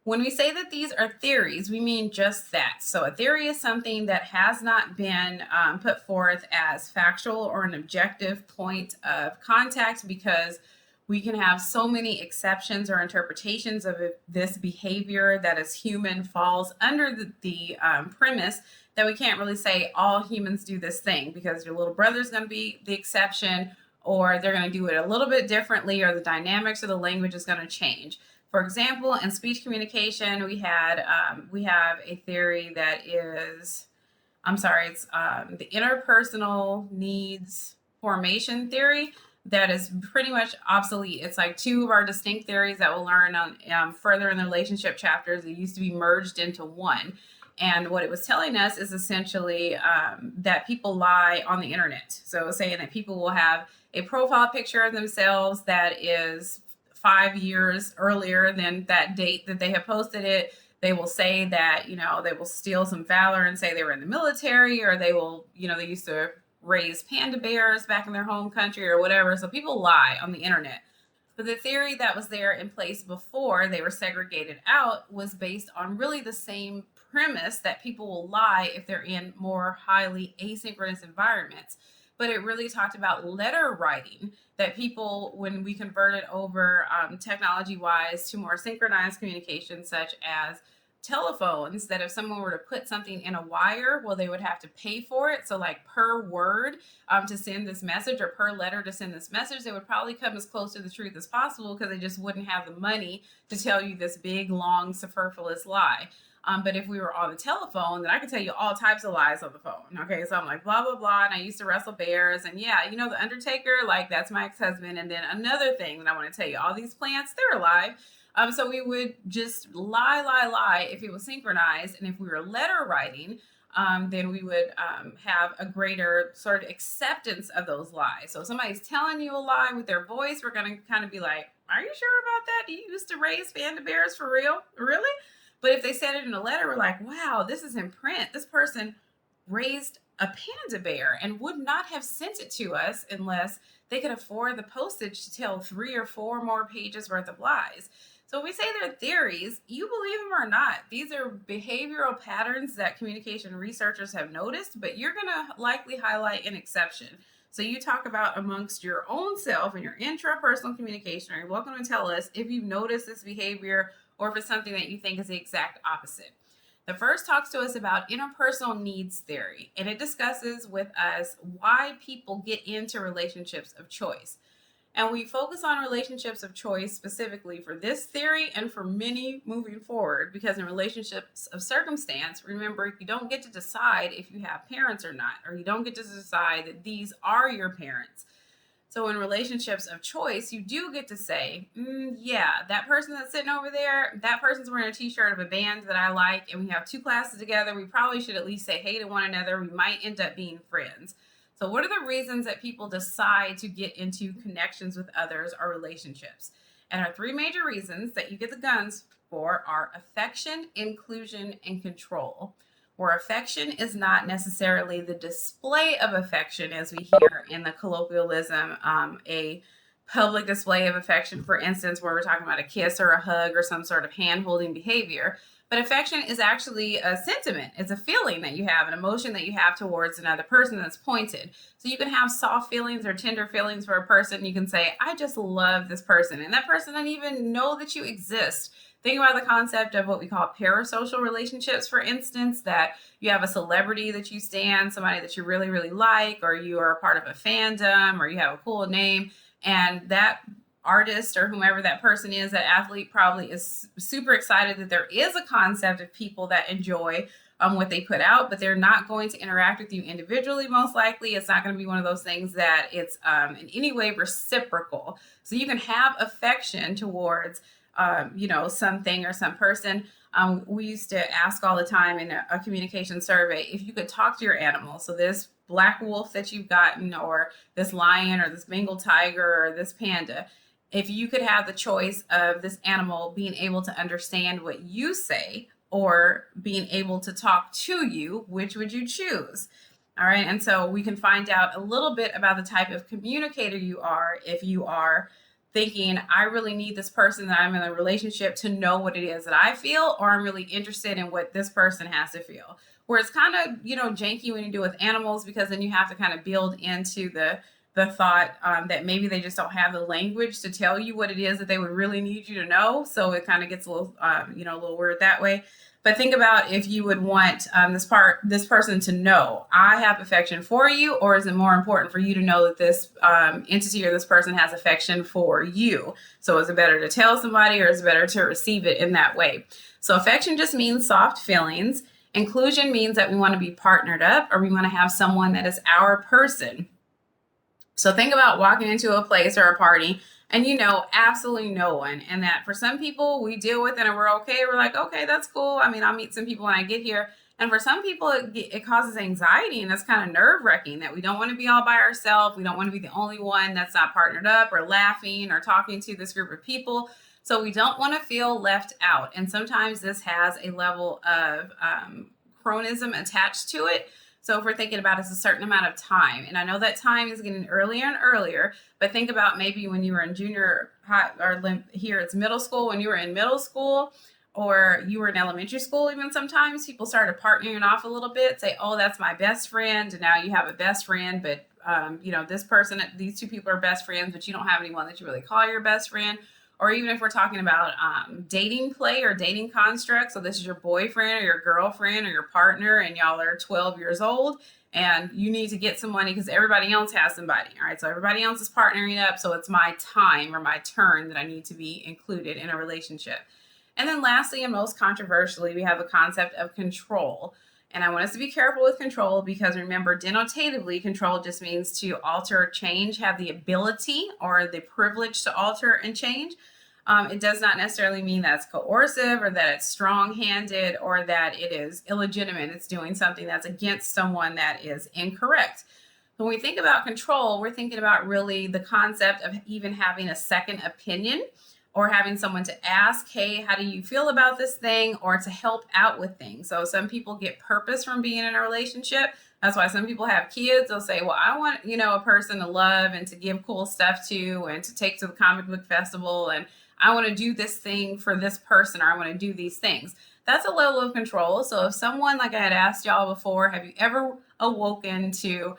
When we say that these are theories, we mean just that. So a theory is something that has not been put forth as factual or an objective point of contact, because we can have so many exceptions or interpretations of this behavior that is human falls under the premise that we can't really say all humans do this thing, because your little brother's going to be the exception, or they're going to do it a little bit differently, or the dynamics of the language is going to change. For example, in speech communication, we have a theory that is, it's the interpersonal needs formation theory that is pretty much obsolete. It's like two of our distinct theories that we'll learn on further in the relationship chapters. It used to be merged into one. And what it was telling us is essentially that people lie on the internet. So it was saying that people will have a profile picture of themselves that is 5 years earlier than that date that they have posted it. They will say that, they will steal some valor and say they were in the military, or they will, they used to raise panda bears back in their home country or whatever. So people lie on the internet. But the theory that was there in place before they were segregated out was based on really the same premise that people will lie if they're in more highly asynchronous environments. But it really talked about letter writing, that people, when we converted over technology-wise to more synchronized communication, such as telephones, that if someone were to put something in a wire, well, they would have to pay for it. So like per word to send this message, or per letter to send this message, they would probably come as close to the truth as possible, because they just wouldn't have the money to tell you this big, long, superfluous lie. But if we were on the telephone, then I could tell you all types of lies on the phone. Okay, so I'm like, blah, blah, blah. And I used to wrestle bears. And yeah, the Undertaker, like that's my ex-husband. And then another thing that I want to tell you, all these plants, they're alive. So we would just lie if it was synchronized. And if we were letter writing, then we would have a greater sort of acceptance of those lies. So if somebody's telling you a lie with their voice, we're going to kind of be like, are you sure about that? Do you used to raise panda bears for real? Really? But if they said it in a letter, we're like, wow, this is in print. This person raised a panda bear and would not have sent it to us unless they could afford the postage to tell 3 or 4 more pages worth of lies. So when we say they're theories, you believe them or not, these are behavioral patterns that communication researchers have noticed, but you're going to likely highlight an exception. So you talk about amongst your own self and your intrapersonal communication. You're welcome to tell us if you've noticed this behavior, or if it's something that you think is the exact opposite. The first talks to us about interpersonal needs theory, and it discusses with us why people get into relationships of choice. And we focus on relationships of choice specifically for this theory and for many moving forward, because in relationships of circumstance, remember, you don't get to decide if you have parents or not, or you don't get to decide that these are your parents. So in relationships of choice, you do get to say, yeah, that person that's sitting over there, that person's wearing a t-shirt of a band that I like, and we have 2 classes together. We probably should at least say hey to one another. We might end up being friends. So what are the reasons that people decide to get into connections with others or relationships? And our 3 major reasons that you get the guns for are affection, inclusion, and control. Where affection is not necessarily the display of affection, as we hear in the colloquialism, a public display of affection, for instance, where we're talking about a kiss or a hug or some sort of hand-holding behavior. But affection is actually a sentiment. It's a feeling that you have, an emotion that you have towards another person that's pointed. So you can have soft feelings or tender feelings for a person. You can say, I just love this person. And that person doesn't even know that you exist. Think about the concept of what we call parasocial relationships, for instance, that you have a celebrity that you stan, somebody that you really, really like, or you are a part of a fandom, or you have a cool name, and that artist or whomever that person is, that athlete, probably is super excited that there is a concept of people that enjoy what they put out, but they're not going to interact with you individually. Most likely, it's not going to be one of those things that it's in any way reciprocal. So you can have affection towards something or some person. We used to ask all the time in a communication survey if you could talk to your animal. So this black wolf that you've gotten, or this lion, or this Bengal tiger, or this panda, if you could have the choice of this animal being able to understand what you say or being able to talk to you, which would you choose? All right. And so we can find out a little bit about the type of communicator you are if you are thinking, I really need this person that I'm in a relationship to know what it is that I feel, or I'm really interested in what this person has to feel. Where it's kind of, janky when you do with animals, because then you have to kind of build into the the thought that maybe they just don't have the language to tell you what it is that they would really need you to know. So it kind of gets a little, a little weird that way. But think about if you would want this person to know, I have affection for you, or is it more important for you to know that this entity or this person has affection for you? So is it better to tell somebody, or is it better to receive it in that way? So affection just means soft feelings. Inclusion means that we want to be partnered up, or we want to have someone that is our person. So think about walking into a place or a party and you know absolutely no one. And that for some people we deal with it and we're okay. We're like, okay, that's cool. I mean, I'll meet some people when I get here. And for some people, it causes anxiety, and that's kind of nerve-wracking that we don't want to be all by ourselves. We don't want to be the only one that's not partnered up or laughing or talking to this group of people. So we don't want to feel left out. And sometimes this has a level of chronism attached to it. So if we're thinking about it's a certain amount of time, and I know that time is getting earlier and earlier, but think about maybe when you were in junior high, or here it's middle school, when you were in middle school, or you were in elementary school, even sometimes people started partnering off a little bit, say, oh, that's my best friend. And now you have a best friend, but this person, these two people are best friends, but you don't have anyone that you really call your best friend. Or even if we're talking about dating play or dating construct. So this is your boyfriend or your girlfriend or your partner, and y'all are 12 years old and you need to get some money because everybody else has somebody. All right. So everybody else is partnering up. So it's my time or my turn that I need to be included in a relationship. And then lastly, and most controversially, we have the concept of control. And I want us to be careful with control because remember, denotatively, control just means to alter or change, have the ability or the privilege to alter and change. It does not necessarily mean that it's coercive or that it's strong-handed or that it is illegitimate. It's doing something that's against someone that is incorrect. When we think about control, we're thinking about really the concept of even having a second opinion, or having someone to ask, hey, how do you feel about this thing? Or to help out with things. So some people get purpose from being in a relationship. That's why some people have kids. They'll say, well, I want, a person to love and to give cool stuff to and to take to the comic book festival. And I want to do this thing for this person, or I want to do these things. That's a level of control. So if someone, like I had asked y'all before, have you ever awoken to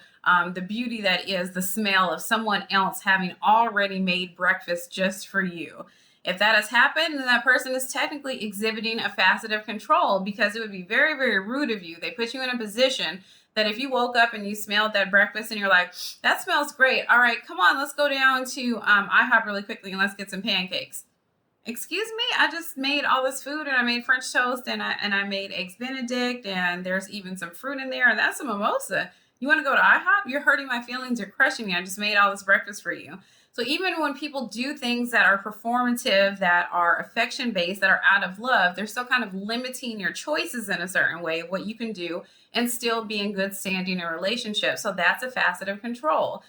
the beauty that is the smell of someone else having already made breakfast just for you? If that has happened, then that person is technically exhibiting a facet of control, because it would be very, very rude of you. They put you in a position that if you woke up and you smelled that breakfast and you're like, that smells great. All right, come on, let's go down to IHOP really quickly and let's get some pancakes. Excuse me, I just made all this food and I made French toast and I made eggs Benedict and there's even some fruit in there and that's a mimosa. You want to go to IHOP? You're hurting my feelings. You're crushing me. I just made all this breakfast for you. So even when people do things that are performative, that are affection-based, that are out of love, they're still kind of limiting your choices in a certain way of what you can do and still be in good standing in a relationship. So that's a facet of control.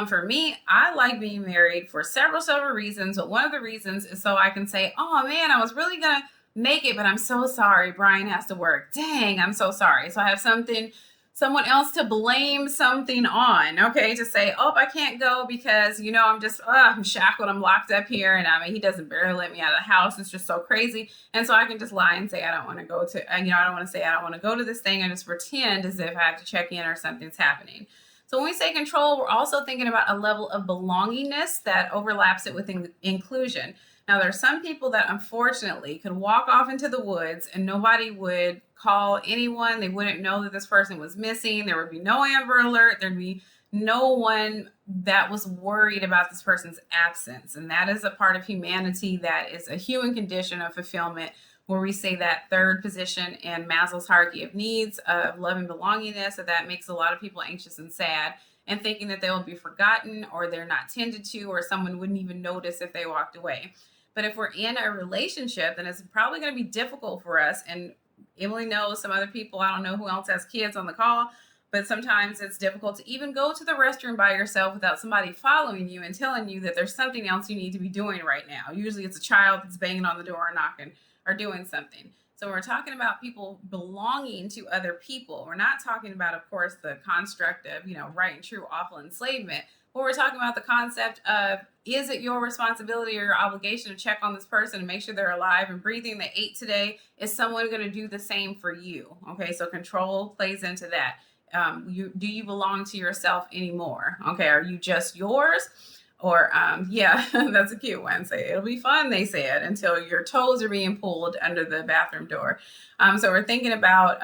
For me, I like being married for several reasons. But one of the reasons is so I can say, oh man, I was really going to make it, but I'm so sorry. Brian has to work. Dang, I'm so sorry. So I have someone else to blame something on, okay, to say, oh, I can't go because, I'm shackled, I'm locked up here. And he doesn't barely let me out of the house. It's just so crazy. And so I can just lie and say, I don't want to go to, I don't want to say I don't want to go to this thing and just pretend as if I have to check in or something's happening. So when we say control, we're also thinking about a level of belongingness that overlaps it with inclusion. Now, there are some people that unfortunately could walk off into the woods and nobody would call anyone. They wouldn't know that this person was missing. There would be no Amber Alert. There'd be no one that was worried about this person's absence. And that is a part of humanity that is a human condition of fulfillment, where we say that third position in Maslow's hierarchy of needs of love and belongingness, that makes a lot of people anxious and sad and thinking that they will be forgotten or they're not tended to or someone wouldn't even notice if they walked away. But if we're in a relationship, then it's probably going to be difficult for us. And Emily knows some other people. I don't know who else has kids on the call, but sometimes it's difficult to even go to the restroom by yourself without somebody following you and telling you that there's something else you need to be doing right now. Usually it's a child that's banging on the door or knocking or doing something. So we're talking about people belonging to other people. We're not talking about, of course, the construct of, right and true awful enslavement. But we're talking about the concept of, is it your responsibility or your obligation to check on this person and make sure they're alive and breathing, they ate today? Is someone going to do the same for you? Okay, so control plays into that. Do you belong to yourself anymore? Okay, are you just yours? Or yeah, that's a cute one. Say it'll be fun, they said, until your toes are being pulled under the bathroom door. So we're thinking about,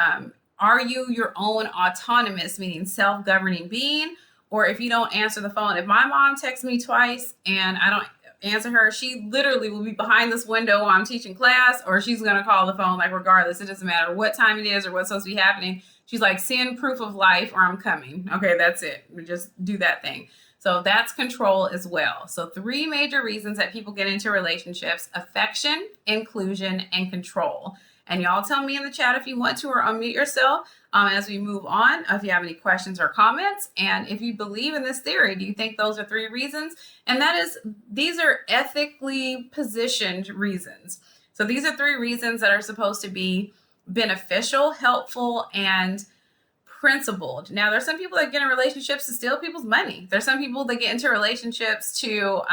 are you your own autonomous, meaning self-governing being? Or if you don't answer the phone, if my mom texts me twice and I don't answer her, she literally will be behind this window while I'm teaching class, or she's gonna call the phone, like regardless. It doesn't matter what time it is or what's supposed to be happening. She's like, send proof of life or I'm coming. Okay, that's it. We just do that thing. So that's control as well. So 3 major reasons that people get into relationships: affection, inclusion, and control. And y'all tell me in the chat if you want to, or unmute yourself as we move on, if you have any questions or comments. And if you believe in this theory, do you think those are 3 reasons? And these are ethically positioned reasons. So these are 3 reasons that are supposed to be beneficial, helpful, and principled. Now, there's some people that get in relationships to steal people's money. There's some people that get into relationships to,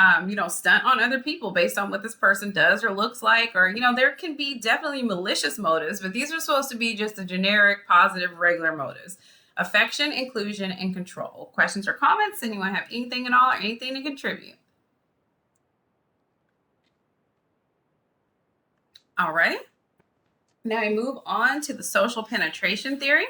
stunt on other people based on what this person does or looks like, or, there can be definitely malicious motives, but these are supposed to be just the generic, positive, regular motives: affection, inclusion, and control. Questions or comments? Anyone have anything at all or anything to contribute? All right. Now we move on to the social penetration theory.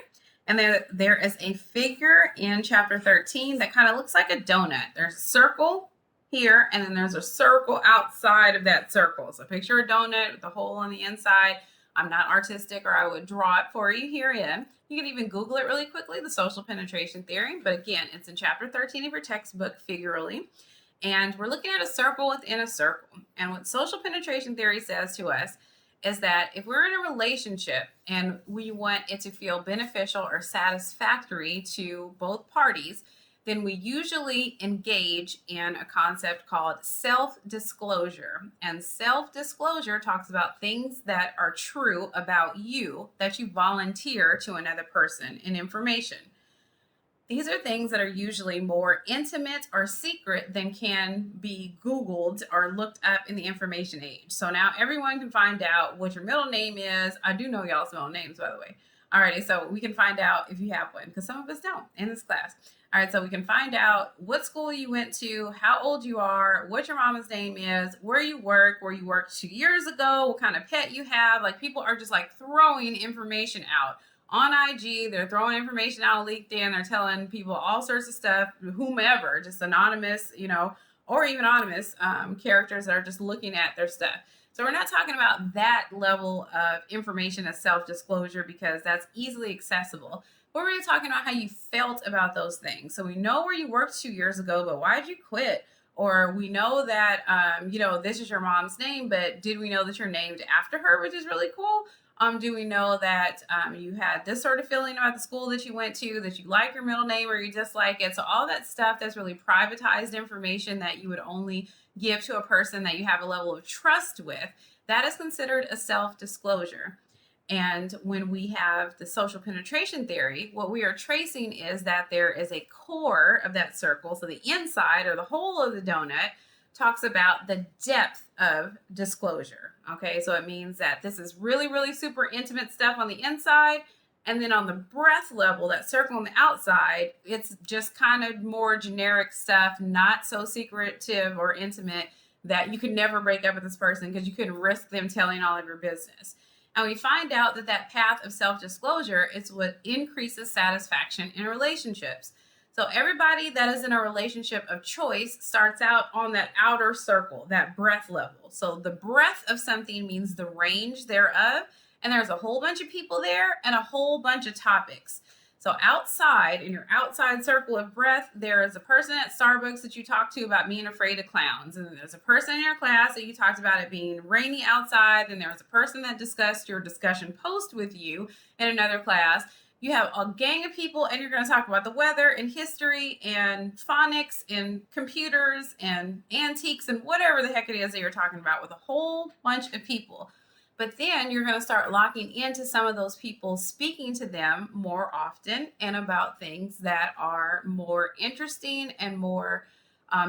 And there is a figure in chapter 13 that kind of looks like a donut. There's a circle here, and then there's a circle outside of that circle. So picture a donut with a hole on the inside. I'm not artistic, or I would draw it for you herein. You can even Google it really quickly, the social penetration theory. But again, it's in chapter 13 of your textbook, figurally. And we're looking at a circle within a circle. And what social penetration theory says to us is that if we're in a relationship and we want it to feel beneficial or satisfactory to both parties, then we usually engage in a concept called self-disclosure. And self-disclosure talks about things that are true about you that you volunteer to another person in information. These are things that are usually more intimate or secret than can be Googled or looked up in the information age. So now everyone can find out what your middle name is. I do know y'all's middle names, by the way. Alrighty, so we can find out if you have one, because some of us don't in this class. All right, so we can find out what school you went to, how old you are, what your mama's name is, where you worked 2 years ago, what kind of pet you have. Like, people are just like throwing information out. On IG, they're throwing information out on LinkedIn. They're telling people all sorts of stuff, whomever, just anonymous, or even anonymous characters that are just looking at their stuff. So we're not talking about that level of information as self-disclosure, because that's easily accessible. We're really talking about how you felt about those things. So we know where you worked 2 years ago, but why did you quit? Or we know that, this is your mom's name, but did we know that you're named after her, which is really cool? Do we know that you had this sort of feeling about the school that you went to, that you like your middle name or you dislike it? So all that stuff that's really privatized information that you would only give to a person that you have a level of trust with, that is considered a self-disclosure. And when we have the social penetration theory, what we are tracing is that there is a core of that circle. So the inside, or the whole of the donut, talks about the depth of disclosure. Okay, so it means that this is really, really super intimate stuff on the inside. And then on the breath level, that circle on the outside, it's just kind of more generic stuff, not so secretive or intimate that you could never break up with this person because you couldn't risk them telling all of your business. And we find out that that path of self-disclosure is what increases satisfaction in relationships. So everybody that is in a relationship of choice starts out on that outer circle, that breath level. So the breadth of something means the range thereof. And there's a whole bunch of people there and a whole bunch of topics. So outside, in your outside circle of breath, there is a person at Starbucks that you talk to about being afraid of clowns. And then there's a person in your class that you talked about it being rainy outside. And there was a person that discussed your discussion post with you in another class. You have a gang of people, and you're going to talk about the weather and history and phonics and computers and antiques and whatever the heck it is that you're talking about with a whole bunch of people. But then you're going to start locking into some of those people, speaking to them more often and about things that are more interesting and more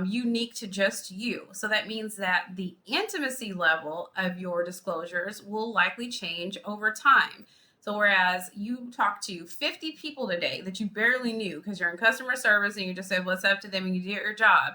unique to just you. So that means that the intimacy level of your disclosures will likely change over time. So whereas you talked to 50 people today that you barely knew because you're in customer service and you just said what's up to them and you did your job,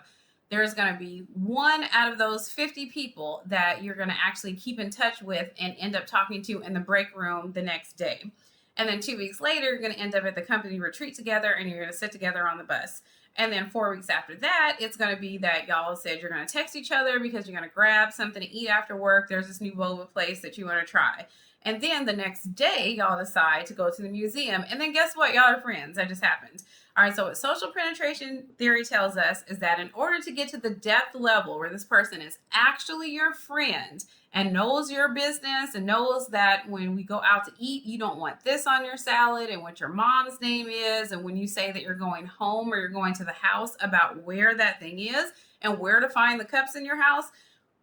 there's going to be one out of those 50 people that you're going to actually keep in touch with and end up talking to in the break room the next day. And then 2 weeks later, you're going to end up at the company retreat together and you're going to sit together on the bus. And then 4 weeks after that, it's going to be that y'all said you're going to text each other because you're going to grab something to eat after work. There's this new boba place that you want to try. And then the next day, y'all decide to go to the museum. And then guess what? Y'all are friends. That just happened. All right. So what social penetration theory tells us is that in order to get to the depth level where this person is actually your friend and knows your business and knows that when we go out to eat, you don't want this on your salad and what your mom's name is. And when you say that you're going home or you're going to the house, about where that thing is and where to find the cups in your house.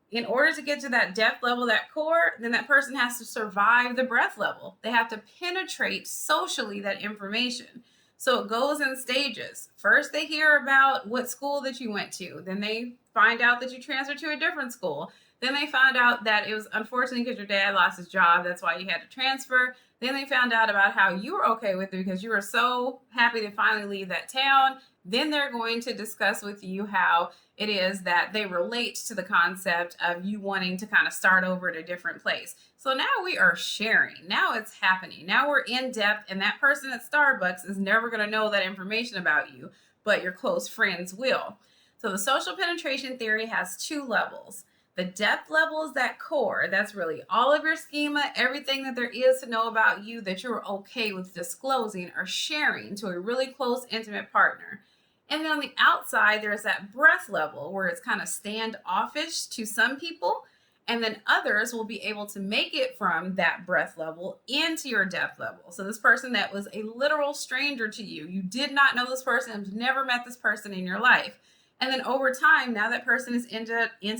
In order to get to that depth level, that core, then that person has to survive the breadth level. They have to penetrate socially that information. So it goes in stages. First, they hear about what school that you went to. Then they find out that you transferred to a different school. Then they found out that it was unfortunately because your dad lost his job. That's why you had to transfer. Then they found out about how you were okay with it because you were so happy to finally leave that town. Then they're going to discuss with you how it is that they relate to the concept of you wanting to kind of start over at a different place. So now we are sharing. Now it's happening. Now we're in depth, and that person at Starbucks is never going to know that information about you, but your close friends will. So the social penetration theory has 2 levels. The depth level is that core. That's really all of your schema, everything that there is to know about you that you're okay with disclosing or sharing to a really close, intimate partner. And then on the outside, there's that breadth level where it's kind of standoffish to some people. And then others will be able to make it from that breadth level into your depth level. So this person that was a literal stranger to you, you did not know this person, have never met this person in your life. And then over time, now that person has ended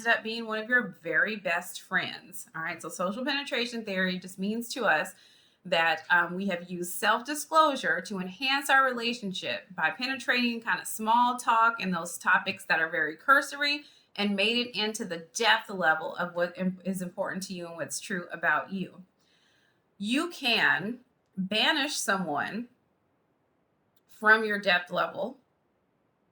up being one of your very best friends. All right. So social penetration theory just means to us that we have used self-disclosure to enhance our relationship by penetrating kind of small talk and those topics that are very cursory and made it into the depth level of what is important to you and what's true about you. You can banish someone from your depth level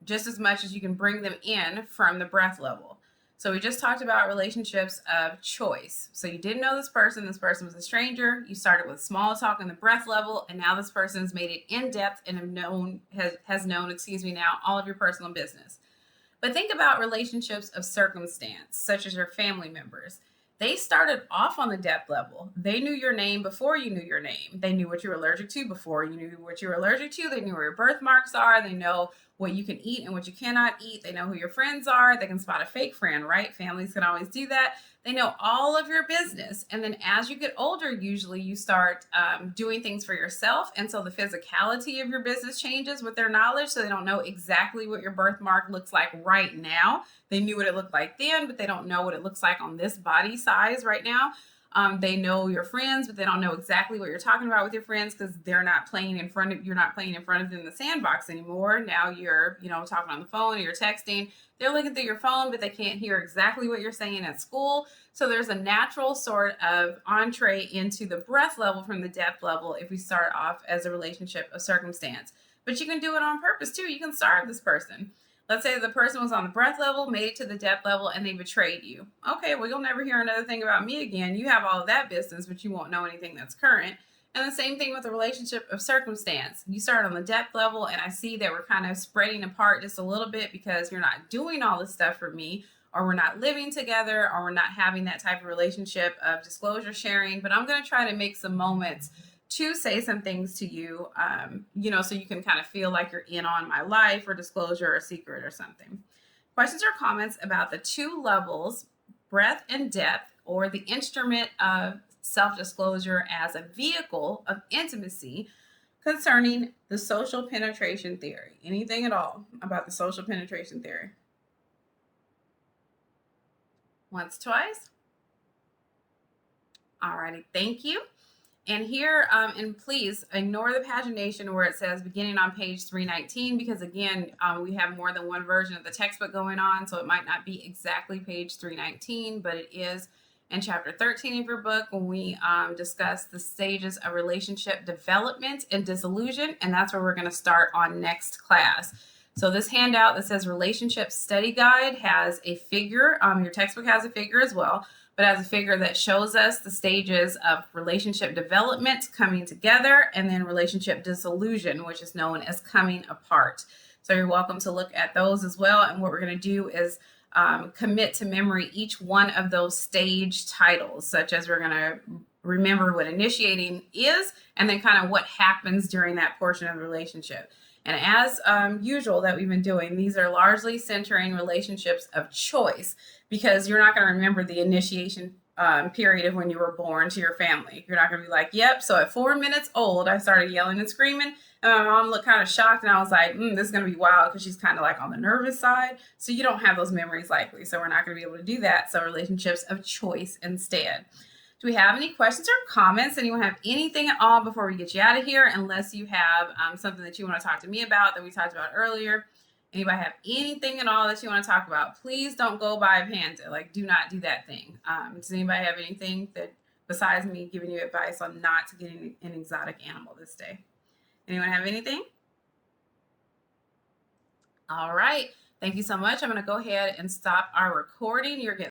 just as much as you can bring them in from the breadth level. So we just talked about relationships of choice. So you didn't know this person was a stranger. You started with small talk on the breadth level, and now this person's made it in depth and has known now all of your personal business. But think about relationships of circumstance, such as your family members. They started off on the depth level. They knew your name before you knew your name. They knew what you were allergic to before you knew what you were allergic to. They knew where your birthmarks are. They know what you can eat and what you cannot eat. They know who your friends are. They can spot a fake friend, right? Families can always do that. They know all of your business. And then as you get older, usually you start doing things for yourself. And so the physicality of your business changes with their knowledge. So they don't know exactly what your birthmark looks like right now. They knew what it looked like then, but they don't know what it looks like on this body size right now. They know your friends, but they don't know exactly what you're talking about with your friends because they're not playing in front of you're not playing in front of them in the sandbox anymore. Now you're, talking on the phone or you're texting. They're looking through your phone, but they can't hear exactly what you're saying at school. So there's a natural sort of entree into the breadth level from the depth level if we start off as a relationship of circumstance. But you can do it on purpose too. You can starve this person. Let's say the person was on the breadth level, made it to the depth level, and they betrayed you. Okay, well, you'll never hear another thing about me again. You have all of that business, but you won't know anything that's current. And the same thing with the relationship of circumstance. You start on the depth level, and I see that we're kind of spreading apart just a little bit because you're not doing all this stuff for me, or we're not living together, or we're not having that type of relationship of disclosure sharing. But I'm going to try to make some moments to say some things to you, so you can kind of feel like you're in on my life or disclosure or secret or something. Questions or comments about the 2 levels, breadth and depth, or the instrument of self-disclosure as a vehicle of intimacy concerning the social penetration theory? Anything at all about the social penetration theory? Once, twice? Alrighty, thank you. And here, and please ignore the pagination where it says beginning on page 319, because again, we have more than one version of the textbook going on, so it might not be exactly page 319, but it is in chapter 13 of your book when we discuss the stages of relationship development and disillusion. And that's where we're going to start on next class. So this handout that says Relationship Study Guide has a figure. Your textbook has a figure as well, but has a figure that shows us the stages of relationship development, coming together, and then relationship disillusion, which is known as coming apart. So you're welcome to look at those as well. And what we're going to do is commit to memory each one of those stage titles, such as we're going to remember what initiating is and then kind of what happens during that portion of the relationship. And as usual that we've been doing, these are largely centering relationships of choice, because you're not going to remember the initiation period of when you were born to your family. You're not going to be like, yep, so at 4 minutes old, I started yelling and screaming. And my mom looked kind of shocked, and I was like, this is going to be wild, because she's kind of like on the nervous side. So you don't have those memories likely. So we're not going to be able to do that. So relationships of choice instead. Do we have any questions or comments? Anyone have anything at all before we get you out of here? Unless you have something that you want to talk to me about that we talked about earlier. Anybody have anything at all that you want to talk about? Please don't go buy a panda. Like, do not do that thing. Does anybody have anything that, besides me giving you advice on not getting an exotic animal this day? Anyone have anything? All right. Thank you so much. I'm going to go ahead and stop our recording. You're getting